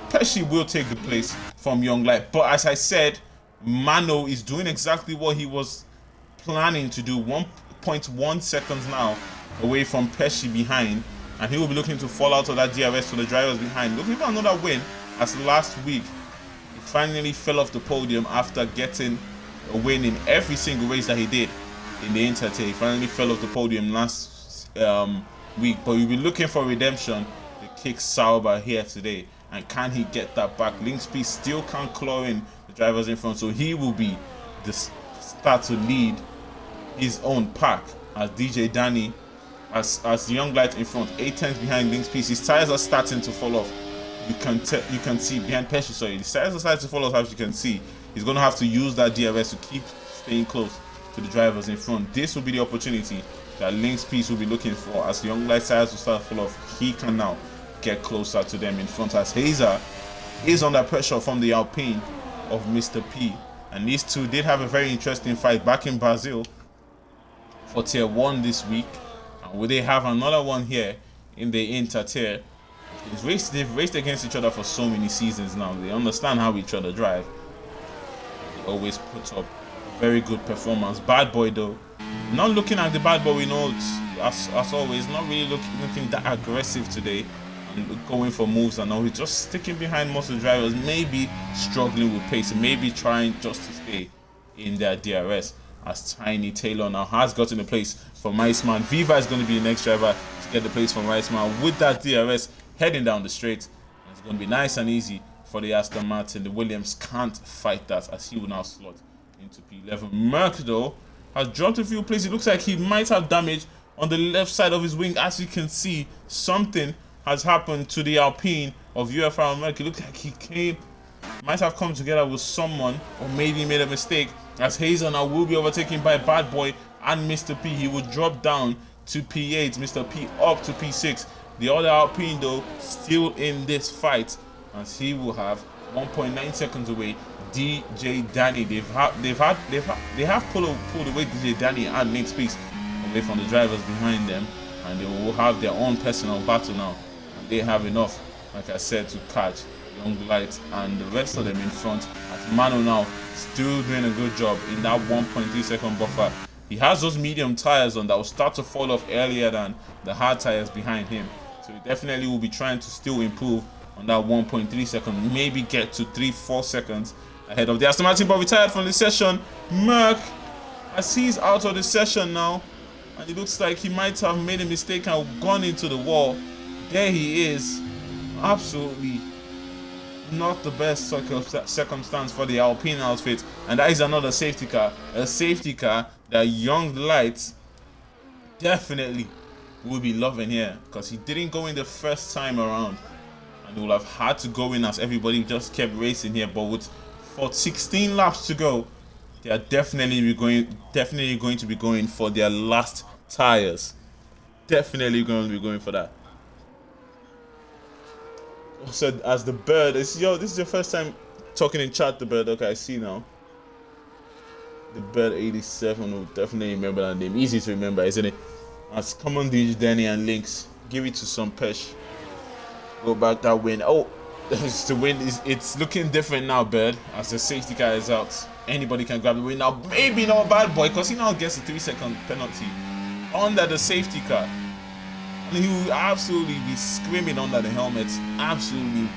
Pesci will take the place from Young Light, but as I said, Mano is doing exactly what he was planning to do. 1.1 seconds now away from Pesci behind, and he will be looking to fall out of that DRS for the drivers behind. Looking for another win, as last week he finally fell off the podium after getting a win in every single race that he did in the Intertail. He finally fell off the podium last week, but we'll be looking for redemption. The Kick Sauber here today, and can he get that back? Link's Piece still can't claw in the drivers in front, so he will be the start to lead his own pack, as DJ Danny, as Young Light in front, 8 tenths behind Link's Piece. His tires are starting to fall off. You can see behind Pesci. Sorry, the tires are starting to fall off. As you can see, he's going to have to use that DRS to keep staying close to the drivers in front. This will be the opportunity that Link's piece will be looking for. As Young Light tires will start full off, he can now get closer to them in front, as Hazer is under pressure from the Alpine of Mr. P. And these two did have a very interesting fight back in Brazil for Tier 1 this week. And will they have another one here in the Inter Tier? They've raced against each other for so many seasons now. They understand how each other drive. They always put up a very good performance. Bad Boy, though, not looking at the Bad Boy we know, as always, not really looking that aggressive today and going for moves and all. He's just sticking behind most of the drivers, maybe struggling with pace, maybe trying just to stay in their DRS. As Tiny Taylor now has gotten a place for Iceman. Viva is going to be the next driver to get the place from Iceman with that DRS heading down the straight. And it's going to be nice and easy for the Aston Martin. The Williams can't fight that, as he will now slot into P11. Merck, though, has dropped a few places. It looks like he might have damage on the left side of his wing. As you can see, something has happened to the Alpine of UFRL Merck. It looks like he might have come together with someone, or maybe made a mistake, as Hazer now will be overtaken by Bad Boy and Mr. P. He will drop down to P8, Mr. P up to P6. The other Alpine, though, still in this fight, as he will have 1.9 seconds away DJ Danny. They have pulled away DJ Danny and Link's Peace away from the drivers behind them, and they will have their own personal battle now. And they have enough, like I said, to catch Young Light and the rest of them in front. As Mano now still doing a good job in that 1.3 second buffer. He has those medium tires on that will start to fall off earlier than the hard tires behind him. So he definitely will be trying to still improve on that 1.3 second, maybe get to 3-4 seconds ahead of the Aston Martin, but retired from the session. Merck, as he's out of the session now, and it looks like he might have made a mistake and gone into the wall. There he is. Absolutely not the best circumstance for the Alpine outfit, and that is another safety car. A safety car that Young Light definitely will be loving here, because he didn't go in the first time around, and he will have had to go in as everybody just kept racing here. But with 16 laps to go, they are definitely going to be going for their last tires. Definitely going to be going for that. So as the Bird, this is your first time talking in chat, the Bird. Okay, I see now. The Bird 87 will definitely remember that name. Easy to remember, isn't it? As come on, DJ Danny and Links, give it to some Pesh. Go back that win. Oh, the win it's looking different now, Bird. As the safety car is out, anybody can grab the win now. Maybe not Bad Boy, because he now gets a 3-second penalty under the safety car. And he will absolutely be screaming under the helmet. Absolutely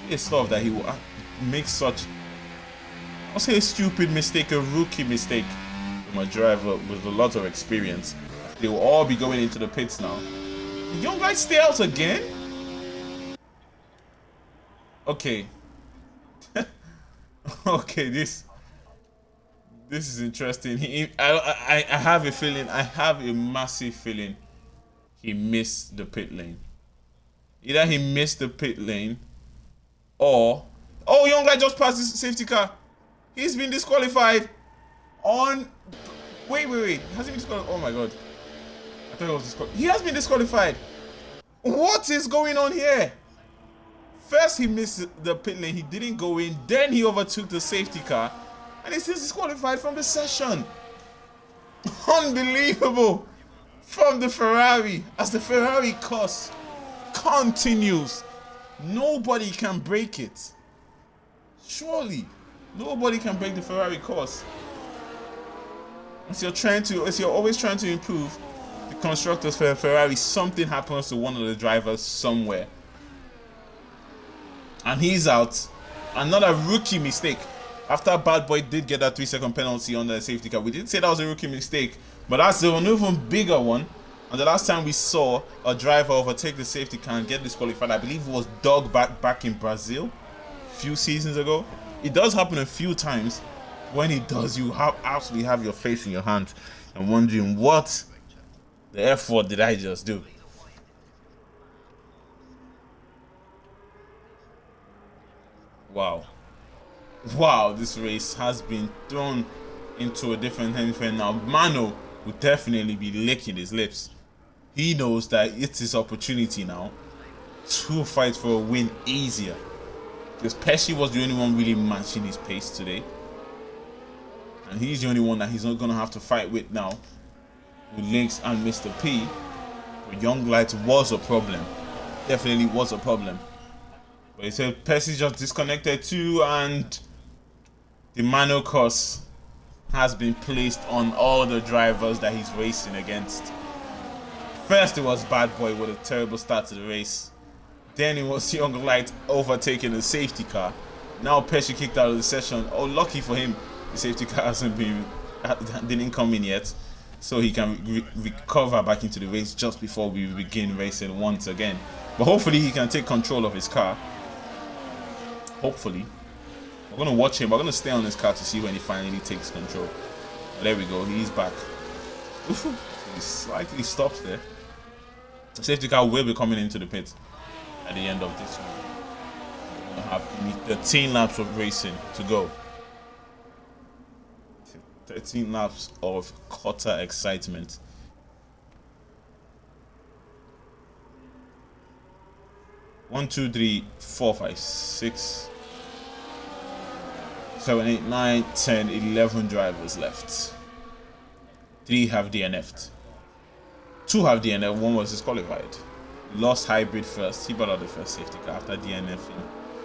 pissed off that he will make such, I'll say, a stupid mistake, a rookie mistake from a driver with a lot of experience. They will all be going into the pits now. The Young Light stay out again? Okay. Okay, this is interesting. I have a feeling, I have a massive feeling he missed the pit lane. Either he missed the pit lane, or Young Light just passed his safety car. He's been disqualified on. Wait. Has he been disqualified? Oh my god. I thought he was disqualified. He has been disqualified. What is going on here? First he missed the pit lane, he didn't go in, then he overtook the safety car, and he's still disqualified from the session. Unbelievable from the Ferrari, as the Ferrari course continues. Nobody can break it. Surely, nobody can break the Ferrari course. As you're always trying to improve the constructors for Ferrari, something happens to one of the drivers somewhere. And he's out. Another rookie mistake. After Bad Boy did get that 3-second penalty on the safety car. We did say that was a rookie mistake, but that's an even bigger one. And the last time we saw a driver overtake the safety car and get disqualified, I believe it was Doug back in Brazil a few seasons ago. It does happen a few times. When it does, you absolutely have your face in your hands and wondering, what the effort did I just do? Wow, this race has been thrown into a different hemisphere now. Mano would definitely be licking his lips. He knows that it's his opportunity now to fight for a win easier. Because Pesci was the only one really matching his pace today. And he's the only one that he's not going to have to fight with now. With Lynx and Mr. P. But Young Light was a problem. Definitely was a problem. But he said Pesci just disconnected too, and the manual course has been placed on all the drivers that he's racing against. First it was Bad Boy with a terrible start to the race. Then it was Young Light overtaking the safety car. Now Pesci kicked out of the session. Oh, lucky for him, the safety car didn't come in yet, so he can recover back into the race just before we begin racing once again. But hopefully he can take control of his car. Hopefully. We're going to watch him. We're going to stay on his car to see when he finally takes control. Oh, there we go. He's back. He slightly stops there. The safety car will be coming into the pit at the end of this one. We're going to have 13 laps of racing to go. 13 laps of utter excitement. One, two, three, 4, 5, 6, 7, 8, 9, 10, 11 drivers left. 3 have DNF'd. 2 have DNF, 1 was disqualified. Lost hybrid first. He brought out the first safety car after DNFing.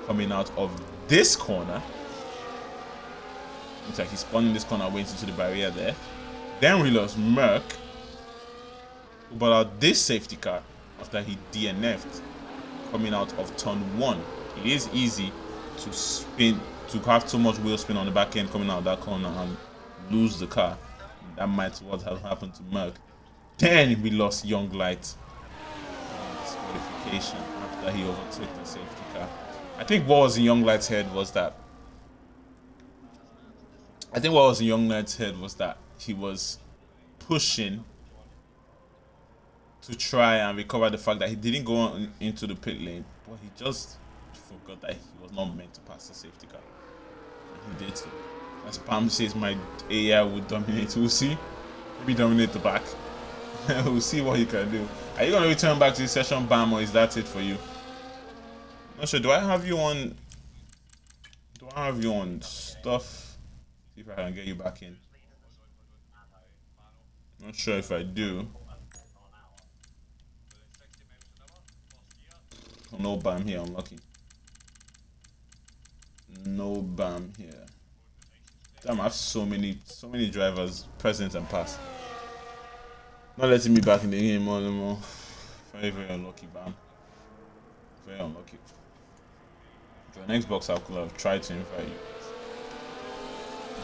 Coming out of this corner. Looks like he spun in this corner, went into the barrier there. Then we lost Merck, who brought out this safety car after he DNF'd. Coming out of turn 1. It is easy to spin, to have too much wheel spin on the back end coming out of that corner and lose the car. That might be what has happened to Merck. Then we lost Young Light. Disqualification after he overtook the safety car. I think what was in Young Light's head was that he was pushing to try and recover the fact that he didn't go on into the pit lane, but he just forgot that he was not meant to pass the safety car. And he did so. As Pam says, my AI would dominate. We'll see. Maybe dominate the back. We'll see what he can do. Are you going to return back to the session, Bam, or is that it for you? Not sure. Do I have you on stuff? See if I can get you back in. Not sure if I do. No BAM here, unlucky. No BAM here. Damn, I have so many drivers present and past. Not letting me back in the game anymore. Very, very unlucky, BAM. Very unlucky. For the next box, I could have tried to invite you.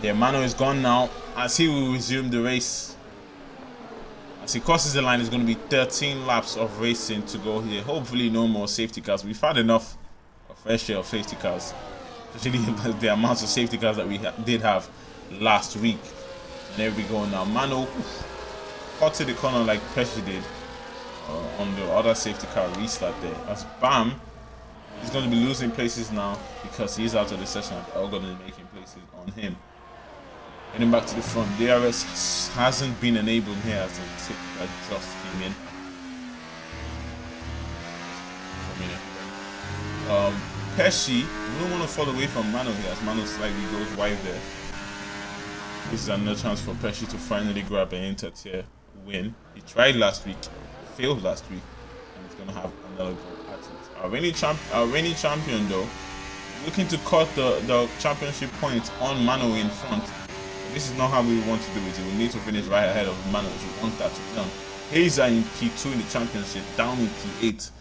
The Mano is gone now, as he will resume the race. As he crosses the line, it's going to be 13 laps of racing to go here. Hopefully no more safety cars. We've had enough of fair share of safety cars. Especially the amounts of safety cars that we did have last week. And there we go now. Mano caught to the corner like Pesci did on the other safety car restart there. As Bam is going to be losing places now because he's out of the session. They're all going to be making places on him. Heading back to the front, DRS hasn't been enabled here as the safety car just came in. Pesci, we don't want to fall away from Mano here as Mano slightly goes wide there. This is another chance for Pesci to finally grab an inter-tier win. He tried last week, failed last week, and he's going to have another go at it. Our reigning champion though, looking to cut the championship points on Mano in front. This is not how we want to do it. We need to finish right ahead of Mano if we want that to be done. Hazer in P2 in the championship, down in P8.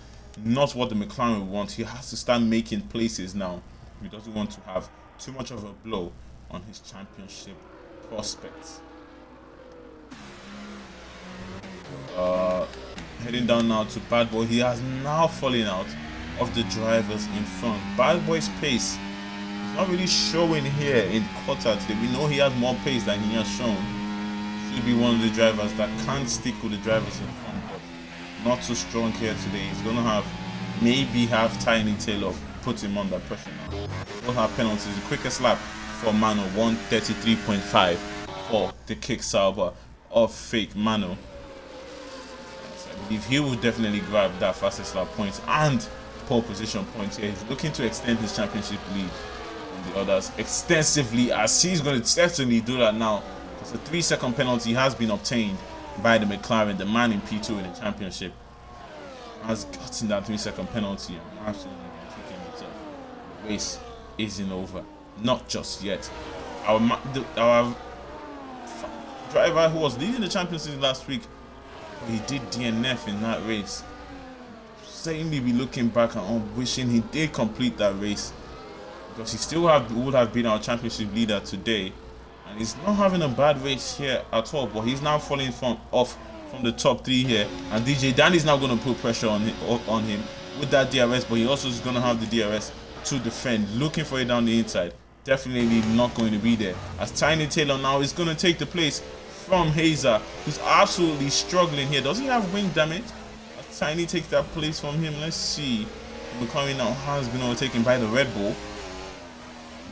Not what the McLaren would want. He has to start making places now. He doesn't want to have too much of a blow on his championship prospects. Heading down now to Bad Boy. He has now fallen out of the drivers in front. Bad Boy's pace not really showing here in Qatar today. We know he has more pace than he has shown. Should be one of the drivers that can't stick with the drivers in front, but not so strong here today. He's gonna have Tiny Taylor put him under pressure now. We'll have penalties. The quickest lap for Mano, 1:33.5 for the kick Sauber. of fake Mano. So I believe he will definitely grab that fastest lap points and pole position points here. He's looking to extend his championship lead on the others extensively, as he's going to certainly do that now, because a 3-second penalty has been obtained by the McLaren. The man in P2 in the championship has gotten that 3-second penalty. I'm absolutely kicking himself. The race isn't over, not just yet. Our driver who was leading the championship last week, he did DNF in that race. Certainly be looking back and wishing he did complete that race, because he still would have been our championship leader today, and he's not having a bad race here at all. But he's now falling off from the top 3 here, and DJ Danny's now going to put pressure on him with that DRS, but he also is going to have the DRS to defend, looking for it down the inside. Definitely not going to be there, as Tiny Taylor now is going to take the place from Hazer, who's absolutely struggling here. Does he have wing damage? As Tiny takes that place from him. Let's see. McLaren now has been overtaken by the Red Bull.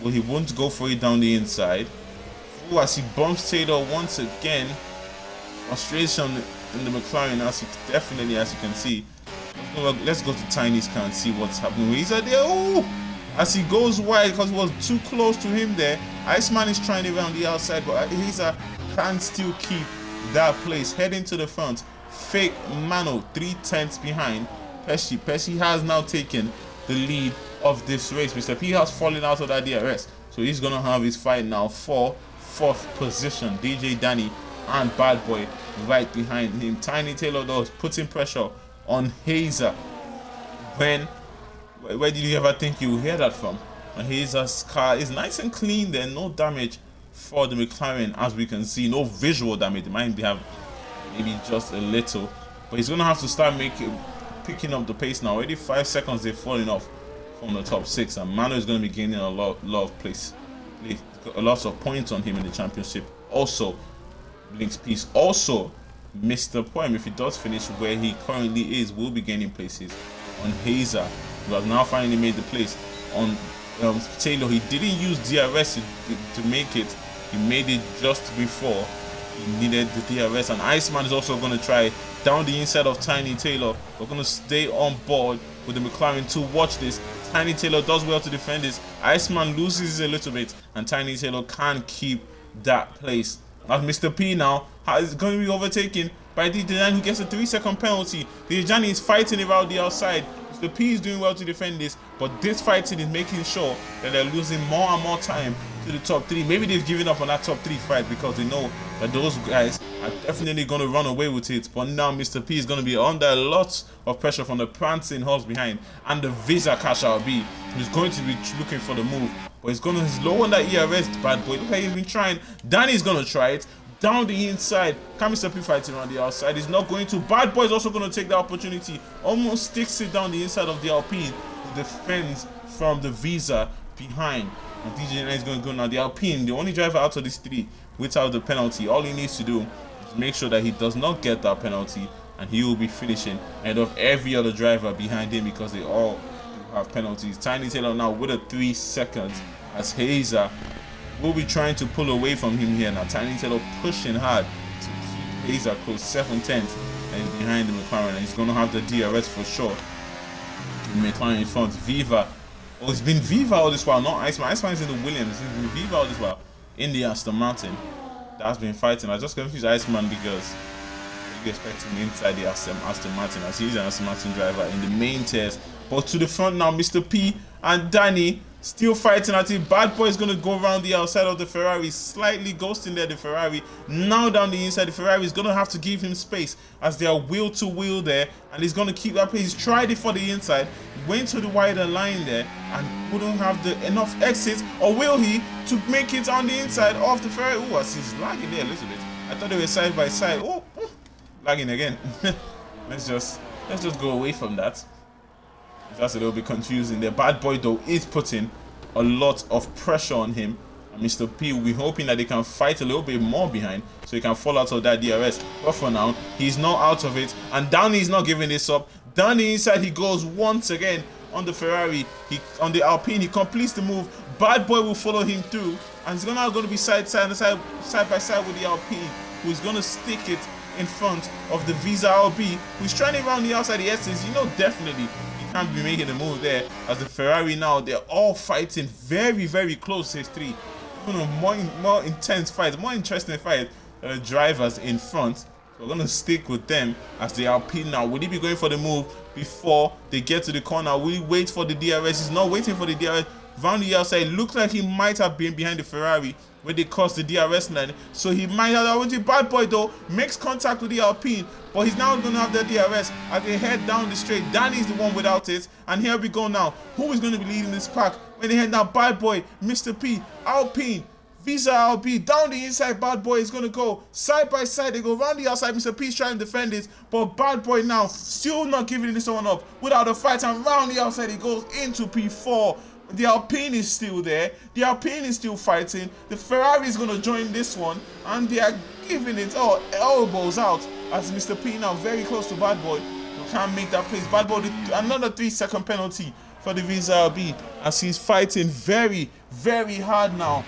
Well, he won't go for it down the inside. Ooh, as he bumps Taylor once again. Frustration in the McLaren, as you can see. Let's go to Tiny's car and see what's happening. He's there. Oh! As he goes wide because he was too close to him there. Iceman is trying it around the outside, but Hazer can still keep that place. Heading to the front. Fake Mano 3/10 behind Pesci. Pesci has now taken the lead of this race. Mr. P has fallen out of that DRS, so he's gonna have his fight now for 4th position. DJ Danny and Bad Boy right behind him. Tiny Taylor though is putting pressure on Hazer. Where did you ever think you would hear that from? And Hazer's car is nice and clean there, no damage for the McLaren, as we can see. No visual damage. It might have maybe just a little, but he's gonna have to start picking up the pace now. Already 5 seconds they've fallen off from the top 6, and Mano is gonna be gaining a lot of place. A lot of points on him in the championship. Also, Link's Peace also Mr. Poem, if he does finish where he currently is, will be gaining places on Hazer, who has now finally made the place on Taylor. He didn't use DRS to make it. He made it just before he needed the DRS. And Iceman is also going to try down the inside of Tiny Taylor. We're going to stay on board with the McLaren to watch this. Tiny Taylor does well to defend this. Iceman loses a little bit, and Tiny Taylor can keep that place. As Mr. P now is going to be overtaken by DJ, who gets a 3-second penalty. DJ is fighting around the outside. Mr. P is doing well to defend this, but this fighting is making sure that they're losing more and more time to the top 3. Maybe they've given up on that top 3 fight because they know that those guys are definitely going to run away with it. But now Mr. P is going to be under a lot of pressure from the prancing horse behind, and the Visa Kasha B, who's going to be looking for the move. But he's low on that ERS, Bad Boy. Look like he's been trying. Danny's going to try it. Down the inside. Can Mr. P fighting around the outside? He's not going to. Bad Boy is also going to take the opportunity. Almost sticks it down the inside of the Alpine. Defends from the Visa behind. And DJ is going to go now. The Alpine, the only driver out of these 3 without the penalty. All he needs to do is make sure that he does not get that penalty, and he will be finishing ahead of every other driver behind him because they all have penalties. Tiny Taylor now with a 3 seconds, as Hazer will be trying to pull away from him here. Now Tiny Taylor pushing hard to keep Hazer close, 7/10, and he's behind the McLaren, and he's going to have the DRS for sure. The McLaren in front. Viva. Oh, it's been Viva all this while, not Iceman. Iceman is in the Williams. It's been Viva all this while in the Aston Martin that's been fighting. I just confused Iceman because you expect him inside the Aston Martin, as he's an Aston Martin driver in the main tiers. But to the front now, Mr. P and Danny still fighting at it. Bad Boy is going to go around the outside of the Ferrari, slightly ghosting there the Ferrari. Now down the inside, the Ferrari is going to have to give him space as they are wheel to wheel there, and he's going to keep that pace. He's tried it for the inside, went to the wider line there, and wouldn't have enough exit, or will he, to make it on the inside of the Ferrari. Oh, as he's lagging there a little bit. I thought they were side by side. Oh, lagging again. let's just go away from that. That's a little bit confusing. The Bad Boy though is putting a lot of pressure on him, and Mr. P will be hoping that they can fight a little bit more behind so he can fall out of that DRS. But for now, he's not out of it, and Downey is not giving this up. Down the inside he goes once again on the Ferrari. On the Alpine, he completes the move. Bad Boy will follow him through, and it's going to be side by side with the Alpine, who's going to stick it in front of the Visa RB, who's trying to round the outside the S's. Definitely he can't be making the move there, as the Ferrari now, they're all fighting very, very close to three. More intense fight, more interesting fight. Drivers in front. We're going to stick with them as the Alpine now. Will he be going for the move before they get to the corner? Will he wait for the DRS? He's not waiting for the DRS. Round the outside, looks like he might have been behind the Ferrari when they crossed the DRS line. So he might have that. Bad boy though makes contact with the Alpine, but he's now going to have the DRS as they head down the straight. Danny's the one without it. And here we go now. Who is going to be leading this pack when they head down? Bad boy, Mr. P, Alpine, Visa RB, down the inside. Bad boy is going to go side by side. They go round the outside. Mr. P's trying to defend it, but Bad boy now still not giving this one up without a fight, and round the outside he goes into P4. The Alpine is still there. The Alpine is still fighting. The Ferrari is going to join this one, and they are giving it elbows out as Mr. P now very close to Bad boy. You can't make that place. Bad boy, another 3-second penalty for the Visa RB as he's fighting very, very hard now.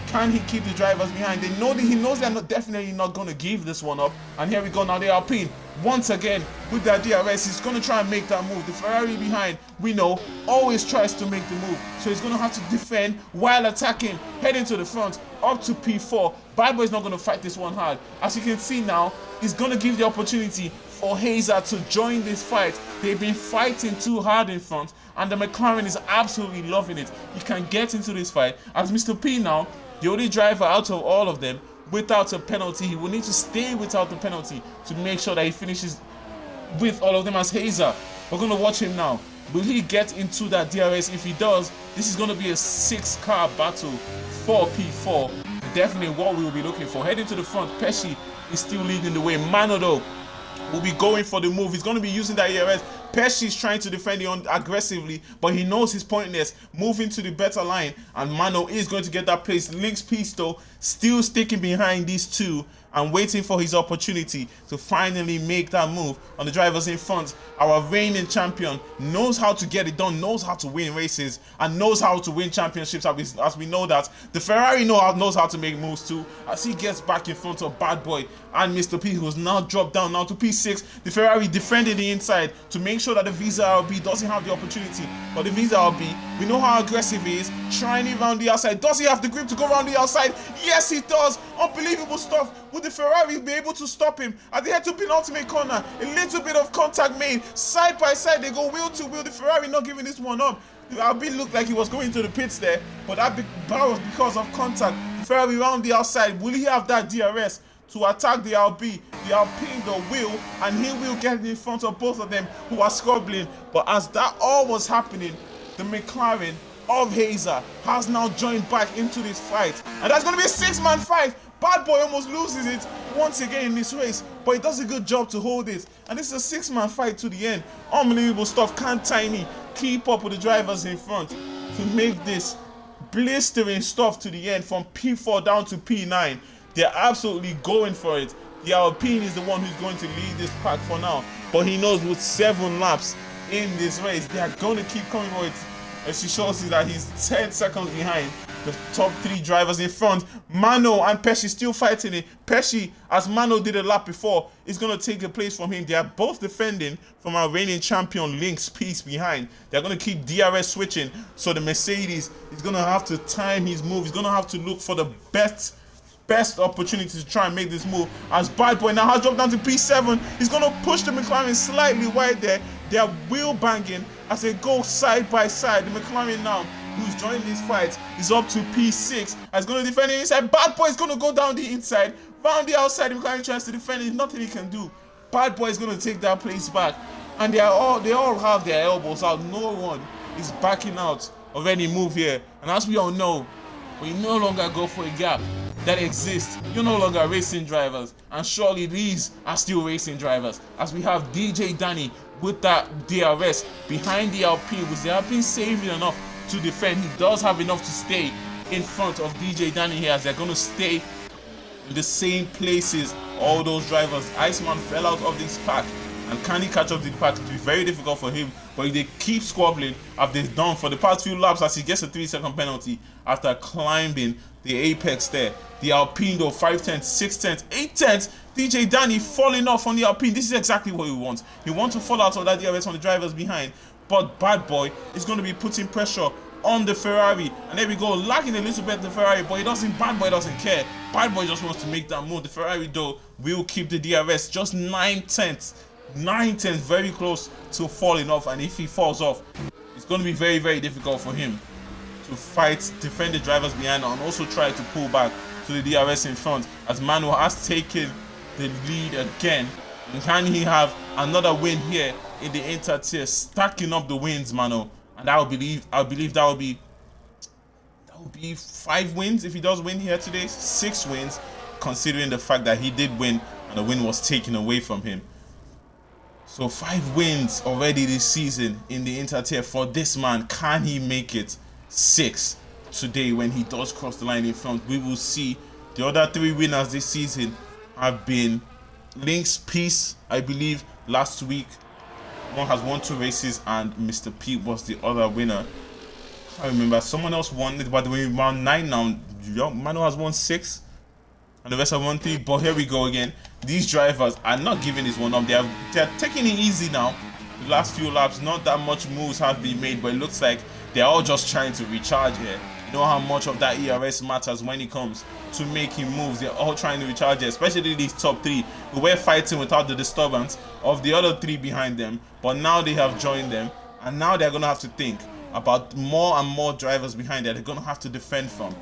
Can he keep the drivers behind? He knows they're definitely not going to give this one up. And here we go now, the Alpine once again with that DRS. He's going to try and make that move. The Ferrari behind, we know, always tries to make the move. So he's going to have to defend while attacking, heading to the front, up to P4. Bad boy is not going to fight this one hard. As you can see now, he's going to give the opportunity for Hazer to join this fight. They've been fighting too hard in front, and the McLaren is absolutely loving it. He can get into this fight as Mr. P now, the only driver out of all of them without a penalty. He will need to stay without the penalty to make sure that he finishes with all of them as Hazer. We're going to watch him now. Will he get into that DRS? If he does, this is going to be a 6-car battle for P4. Definitely what we will be looking for. Heading to the front, Pesci is still leading the way. Mano though will be going for the move. He's going to be using that ERS. Pesci is trying to defend it aggressively, but he knows he's pointless. Moving to the better line, and Mano is going to get that place. Lynx Pistol still sticking behind these two and waiting for his opportunity to finally make that move on the drivers in front. Our reigning champion knows how to get it done, knows how to win races, and knows how to win championships, as we know that. The Ferrari knows how to make moves too, as he gets back in front of Bad Boy and Mr. P, who's now dropped down now to P6. The Ferrari defending the inside to make sure that the Visa RB doesn't have the opportunity. But the Visa RB, we know how aggressive he is, trying it around the outside. Does he have the grip to go around the outside? Yes, he does. Unbelievable stuff. Would the Ferrari be able to stop him at the head to penultimate corner? A little bit of contact made. Side by side, they go wheel to wheel. The Ferrari not giving this one up. The RB looked like he was going to the pits there, but that was because of contact. The Ferrari round the outside. Will he have that DRS to attack the RB? The Alpine the will, and he will get in front of both of them who are squabbling. But as that all was happening, the McLaren of Hazer has now joined back into this fight, and that's going to be a 6-man fight. Bad Boy almost loses it once again in this race, but he does a good job to hold it, and this is a 6-man fight to the end. Unbelievable stuff. Can Tiny keep up with the drivers in front to make this blistering stuff to the end from P4 down to P9? They're absolutely going for it. The Alpine is the one who's going to lead this pack for now, but he knows with 7 laps in this race, they are going to keep coming for it. As she shows you that he's 10 seconds behind the top 3 drivers in front. Mano and Pesci still fighting it. Pesci, as Mano did a lap before, is going to take a place from him. They are both defending from our reigning champion Lynx piece behind. They're going to keep DRS switching, so the Mercedes is going to have to time his move. He's going to have to look for the best opportunity to try and make this move. As Bad Boy now has dropped down to P7, he's going to push the McLaren slightly wide there. They are wheel banging as they go side by side. The McLaren now, who's joining this fight, is up to P6. Is going to defend the inside. Bad Boy is going to go down the inside. Round the outside, the McLaren tries to defend it. Nothing he can do. Bad Boy is going to take that place back. And they all have their elbows out. No one is backing out of any move here. And as we all know, we no longer go for a gap that exists. You're no longer racing drivers, and surely these are still racing drivers, as we have DJ Danny with that DRS behind the Alpine. Was the Alpine saving enough to defend? He does have enough to stay in front of DJ Danny here, as they're going to stay in the same places. All those drivers, Iceman fell out of this pack, And can he catch up to the pack? It will be very difficult for him. But if they keep squabbling, as they've done for the past few laps, as he gets a 3-second penalty after climbing the apex there. The Alpine though, 5 tenths, 6 tenths, 8 tenths. DJ Danny falling off on the Alpine. This is exactly what he wants. He wants to fall out of that DRS on the drivers behind. But Bad Boy is going to be putting pressure on the Ferrari. And there we go, lagging a little bit the Ferrari, but Bad Boy doesn't care. Bad Boy just wants to make that move. The Ferrari though will keep the DRS just 9 tenths. 9 tenths, very close to falling off. And if he falls off, it's going to be very, very difficult for him to fight, defend the drivers behind, and also try to pull back to the DRS in front, as Manu has taken the lead again. And can he have another win here in the inter-tier, stacking up the wins, Manu? And I believe that would be 5 wins if he does win here today. 6 wins, considering the fact that he did win and the win was taken away from him. So 5 wins already this season in the inter-tier for this man. Can he make it 6 today when he does cross the line in front? We will see. The other 3 winners this season have been Link's Peace, I believe, last week. One has won 2 races, and Mr. P was the other winner. I remember someone else won it, but we're around 9 now. Manu has won 6, and the rest have won 3. But here we go again. These drivers are not giving this one up. They're taking it easy now. The last few laps, not that much moves have been made, but it looks like they're all just trying to recharge here. You know how much of that ERS matters when it comes to making moves. They're all trying to recharge here, especially these top 3 who were fighting without the disturbance of the other 3 behind them. But now they have joined them, and now they're going to have to think about more and more drivers behind that they're going to have to defend from.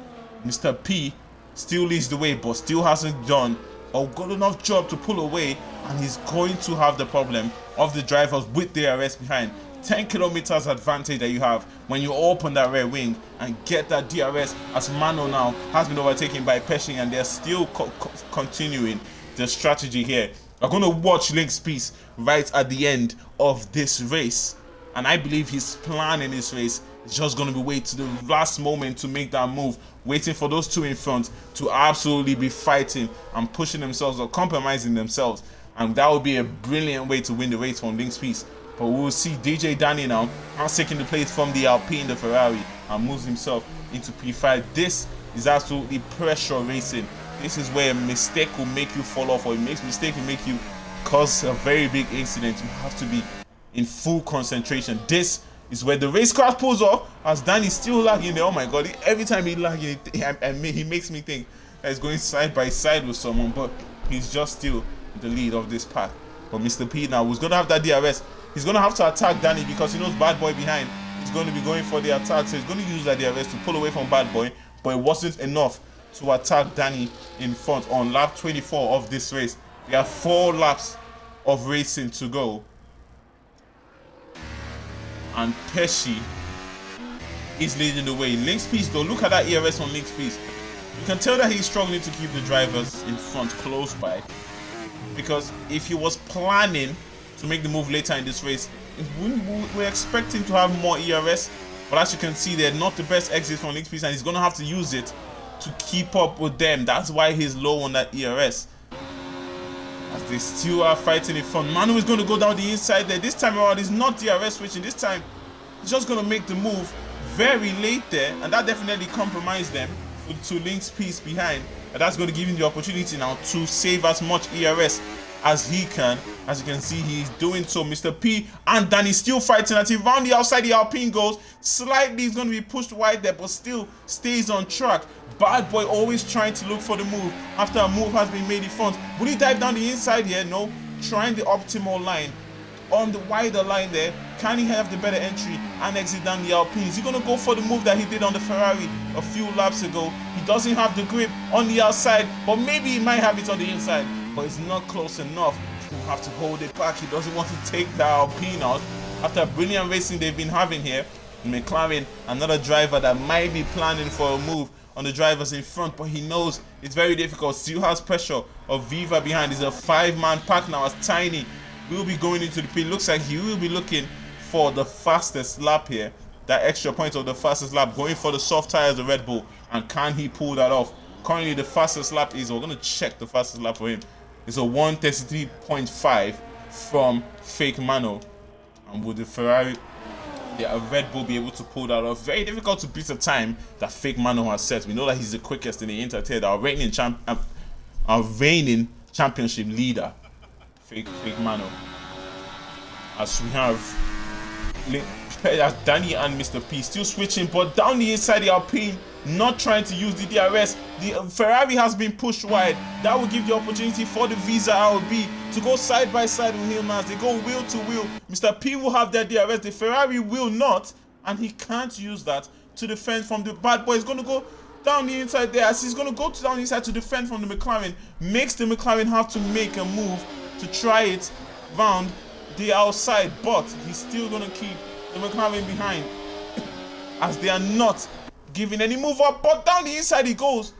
Mr. P still leads the way, but still hasn't done a good enough job to pull away, and he's going to have the problem of the drivers with the DRS behind. 10 kilometers advantage that you have when you open that rear wing and get that DRS, as Mano now has been overtaken by Pershing, and they're still continuing the strategy here. We're going to watch Link's Peace right at the end of this race, and I believe his plan in this race is just going to be wait to the last moment to make that move, waiting for those 2 in front to absolutely be fighting and pushing themselves or compromising themselves, and that would be a brilliant way to win the race from Link's Peace. But we will see DJ Danny now taking the place from the Alpine, the Ferrari, and moves himself into P5. This is absolutely pressure racing. This is where a mistake will make you fall off, or a mistake will make you cause a very big incident. You have to be in full concentration. This is where the race car pulls off, as Danny's still lagging there. Oh my god, every time he lagging, he makes me think that he's going side by side with someone, but he's just still in the lead of this pack. But Mr. P now was going to have that DRS. He's going to have to attack Danny because he knows Bad Boy behind. He's going to be going for the attack, so he's going to use that DRS to pull away from Bad Boy, but it wasn't enough to attack Danny in front on lap 24 of this race. We have 4 laps of racing to go, and Pesci is leading the way. Link's Peace though, look at that ERS on Link's Peace. You can tell that he's struggling to keep the drivers in front close by, because if he was planning to make the move later in this race, we're expecting to have more ERS, but as you can see, they're not the best exits from Link's Peace, and he's going to have to use it to keep up with them. That's why he's low on that ERS, as they still are fighting in front. Manu is going to go down the inside there. This time around, he's not DRS switching. This time, he's just going to make the move very late there, and that definitely compromised them to Link's Peace behind. And that's going to give him the opportunity now to save as much ERS as he can. As you can see, he's doing so. Mr. P and Danny still fighting at him. Round the outside, the Alpine goes slightly. He's going to be pushed wide there, but still stays on track. Bad Boy always trying to look for the move after a move has been made in front. Will he dive down the inside here? No. Trying the optimal line on the wider line there. Can he have the better entry and exit down the Alpine? Is he going to go for the move that he did on the Ferrari a few laps ago? He doesn't have the grip on the outside, but maybe he might have it on the inside, but it's not close enough. He'll have to hold it back. He doesn't want to take the Alpine out after brilliant racing they've been having here. McLaren, another driver that might be planning for a move on the drivers in front, but he knows it's very difficult. Still has pressure of Viva behind. It's a 5-man pack now, as Tiny will be going into the pit. Looks like he will be looking for the fastest lap here, that extra point of the fastest lap, going for the soft tires of Red Bull. And can he pull that off? Currently the fastest lap is, we're going to check the fastest lap for him, it's a 1:33.5. from fake Mano. And would the Ferrari, the Red Bull, be able to pull that off? Very difficult to beat the time that fake Mano has set. We know that he's the quickest in the Inter-Tier, our reigning championship leader, fake Mano. As we have Danny and Mr. P still switching, but down the inside the Alpine not trying to use the DRS. The Ferrari has been pushed wide. That will give the opportunity for the Visa RB to go side by side with him as they go wheel to wheel. Mr. P will have their DRS, the Ferrari will not, and he can't use that to defend from the bad boy. He's going to go down the inside there as he's going to go down the inside to defend from the McLaren. Makes the McLaren have to make a move to try it round the outside, but he's still going to keep the McLaren behind as they are not giving any move up, but down the inside he goes.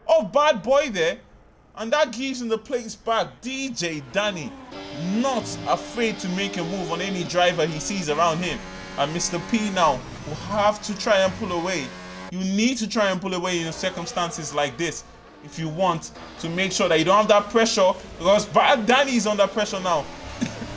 Oh, bad boy there, and that gives him the place back. DJ Danny not afraid to make a move on any driver he sees around him, and Mr. P now will have to try and pull away. You need to try and pull away in circumstances like this if you want to make sure that you don't have that pressure, because bad Danny is under pressure now.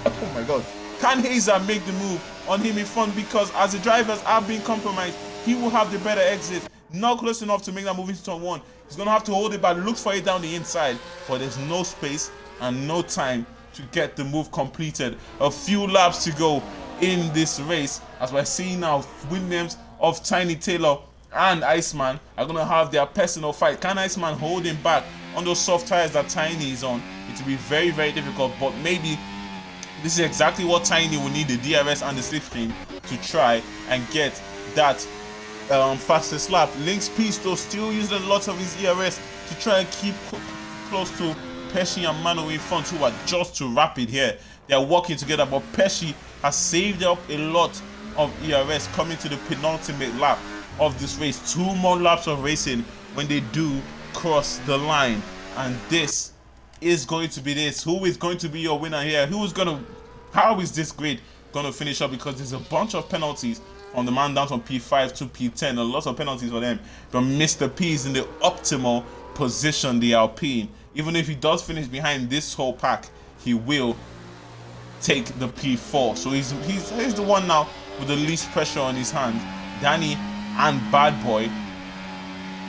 Oh my god, can Hazer make the move on him in front, because as the drivers are being compromised, he will have the better exit. Not close enough to make that move into turn 1. He's going to have to hold it back, look for it down the inside, but there's no space and no time to get the move completed. A few laps to go in this race as we're seeing now Williams of Tiny Taylor and Iceman are going to have their personal fight. Can Iceman hold him back on those soft tires that Tiny is on? It will be very, very difficult, but maybe this is exactly what Tiny will need, the DRS and the slipstream, to try and get that fastest lap. Lynx Pisto still using a lot of his ERS to try and keep close to Pesci and Mano in front, who are just too rapid here. They are working together, but Pesci has saved up a lot of ERS coming to the penultimate lap of this race. 2 more laps of racing when they do cross the line, and this is going to be this. Who is going to be your winner here? How is this grid going to finish up? Because there's a bunch of penalties on the man down from P5 to P10. A lot of penalties for them. But Mr. P is in the optimal position, the Alpine. Even if he does finish behind this whole pack, he will take the P4. So he's the one now with the least pressure on his hands. Danny and Bad Boy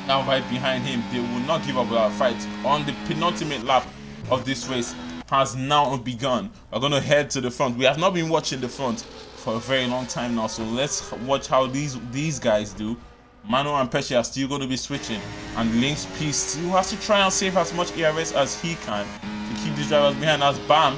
now right behind him. They will not give up without a fight. On the penultimate lap of this race has now begun. We're going to head to the front. We have not been watching the front for a very long time now, so let's watch how these guys do. Mano and Pesci are still going to be switching, and Lynx P still has to try and save as much ERS as he can to keep these drivers behind. As Bam,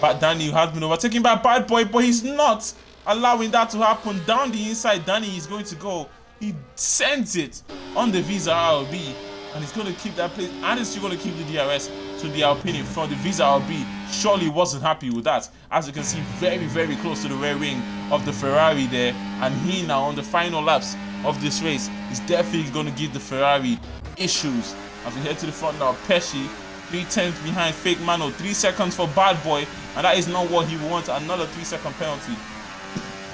but Danny has been overtaken by Bad Boy, but he's not allowing that to happen. Down the inside, Danny is going to go. He sends it on the Visa RB, and he's going to keep that place, and he's still going to keep the DRS to the Alpine in front. The Visa RB surely wasn't happy with that. As you can see, very, very close to the rear wing of the Ferrari there, and he now on the final laps of this race is definitely going to give the Ferrari issues. As we head to the front now, Pesci 3/10 behind fake Mano, 3 seconds for Bad Boy, and that is not what he wants. Another 3-second penalty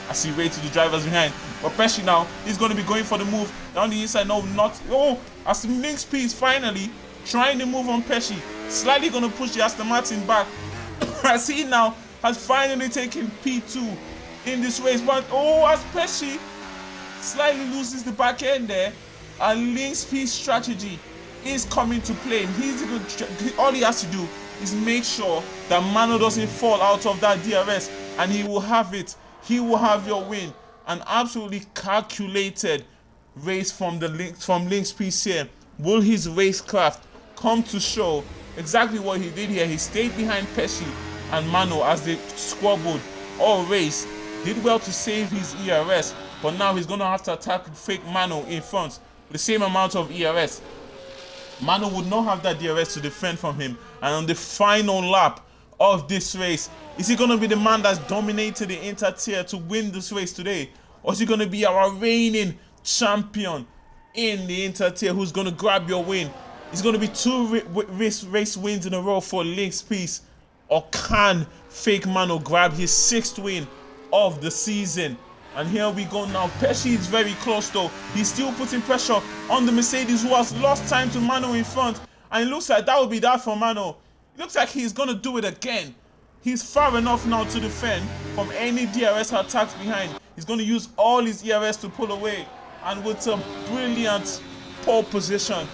as he races the drivers behind. But Pesci now is going to be going for the move down the inside. No, not. Oh, as Lynx P is finally trying to move on Pesci, slightly going to push the Aston Martin back as he now has finally taken P2 in this race. But oh, as Pesci slightly loses the back end there, and Lynx P's strategy is coming to play. All he has to do is make sure that Mano doesn't fall out of that DRS, and he will have it. He will have your win. An absolutely calculated race from Lynx P here. Will his racecraft come to show exactly what he did here? He stayed behind Pesci and Mano as they squabbled all race. Did well to save his ERS, but now he's going to have to attack fake Mano in front with the same amount of ERS. Mano would not have that DRS to defend from him. And on the final lap of this race, is he going to be the man that's dominated the Inter-Tier to win this race today? Or is he going to be our reigning champion in the Inter-Tier who's going to grab your win? Is it going to be 2 race wins in a row for Lynx Peace? Or can fake Mano grab his 6th win of the season? And here we go now. Pesci is very close though. He's still putting pressure on the Mercedes, who has lost time to Mano in front. And it looks like that will be that for Mano. It looks like he's going to do it again. He's far enough now to defend from any DRS attacks behind. He's going to use all his ERS to pull away. And with a brilliant pole position,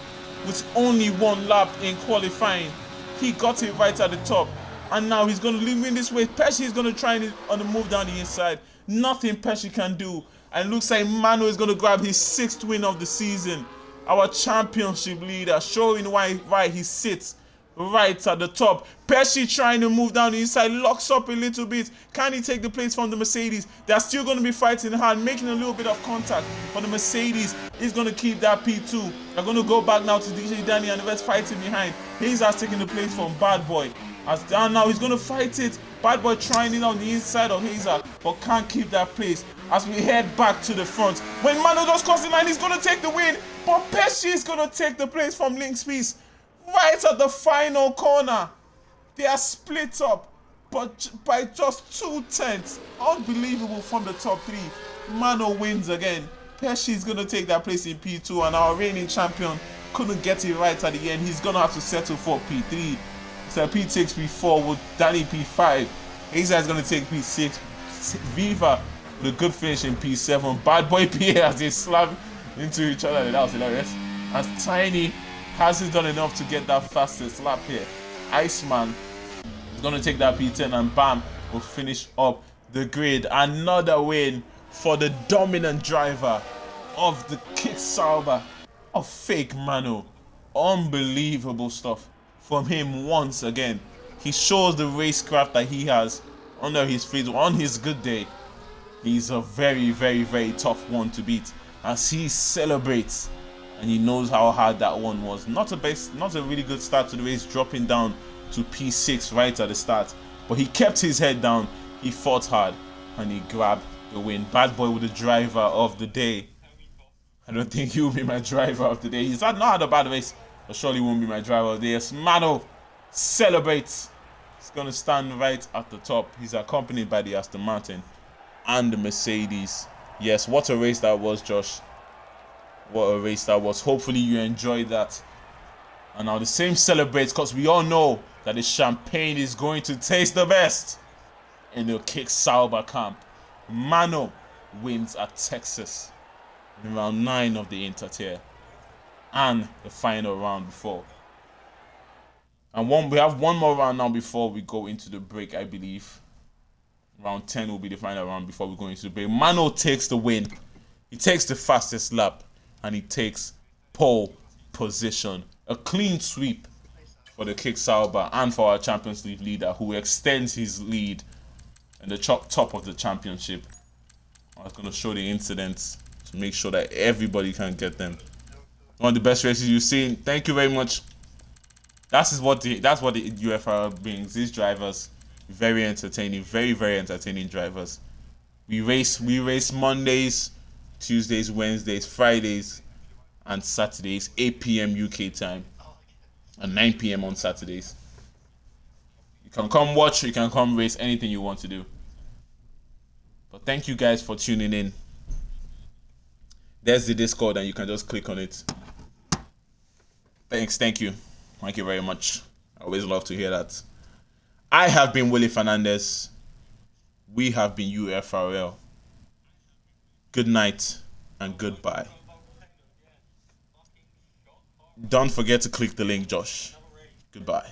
with only one lap in qualifying, he got it right at the top. And now he's going to leave in this way. Pesci is going to try on the move down the inside. Nothing Pesci can do. And it looks like Mano is going to grab his 6th win of the season. Our championship leader, showing why he sits right at the top. Pesci trying to move down the inside, locks up a little bit. Can he take the place from the Mercedes? They're still going to be fighting hard, making a little bit of contact. But the Mercedes is going to keep that P2. They're going to go back now to DJ Danny and the rest fighting behind. Hazard's taking the place from Bad Boy. As down now, he's going to fight it. Bad Boy trying it on the inside of Hazard, but can't keep that place. As we head back to the front, when Mano does cross the line, he's going to take the win. But Pesci is going to take the place from Link's Piece. Right at the final corner, they are split up, but by just 2/10. Unbelievable from the top 3. Mano wins again. Pesci is going to take that place in P2, and our reigning champion couldn't get it right at the end. He's going to have to settle for P3. So P takes P4 with Danny P5. Aza is going to take P6. Viva with a good finish in P7. Bad Boy PA as they slam into each other. That was hilarious. As Tiny hasn't done enough to get that fastest lap here. Iceman is going to take that P10 and bam, will finish up the grid. Another win for the dominant driver of the Kick Sauber of Fake Mano. Unbelievable stuff from him once again. He shows the racecraft that he has under his feet on his good day. He's a very, very, very tough one to beat as he celebrates. And he knows how hard that one was. Not a really good start to the race, dropping down to P6 right at the start. But he kept his head down, he fought hard, and he grabbed the win. Bad Boy with the driver of the day. I don't think he will be my driver of the day. He's not had a bad race, but surely won't be my driver of the day. As Mano celebrates. He's going to stand right at the top. He's accompanied by the Aston Martin and the Mercedes. Yes, what a race that was, Josh. What a race that was. Hopefully you enjoyed that. And now the same celebrates because we all know that the champagne is going to taste the best in the Kick Sauber camp. Mano wins at Texas in round 9 of the Intertier and the final round before. And we have one more round now before we go into the break, I believe. Round 10 will be the final round before we go into the break. Mano takes the win. He takes the fastest lap. And he takes pole position. A clean sweep for the Kick Sauber and for our Champions League leader, who extends his lead in the top of the championship. I was going to show the incidents to make sure that everybody can get them. One of the best races you've seen. Thank you very much. That's what the UFRL brings. These drivers, very entertaining, very, very entertaining drivers. We race Mondays, Tuesdays, Wednesdays, Fridays, and Saturdays, 8 p.m. UK time, and 9 p.m. on Saturdays. You can come watch, you can come race, anything you want to do. But thank you guys for tuning in. There's the Discord, and you can just click on it. Thank you very much. I always love to hear that. I have been Willie Fernandez. We have been UFRL. Good night and goodbye. Don't forget to click the link, Josh. Goodbye.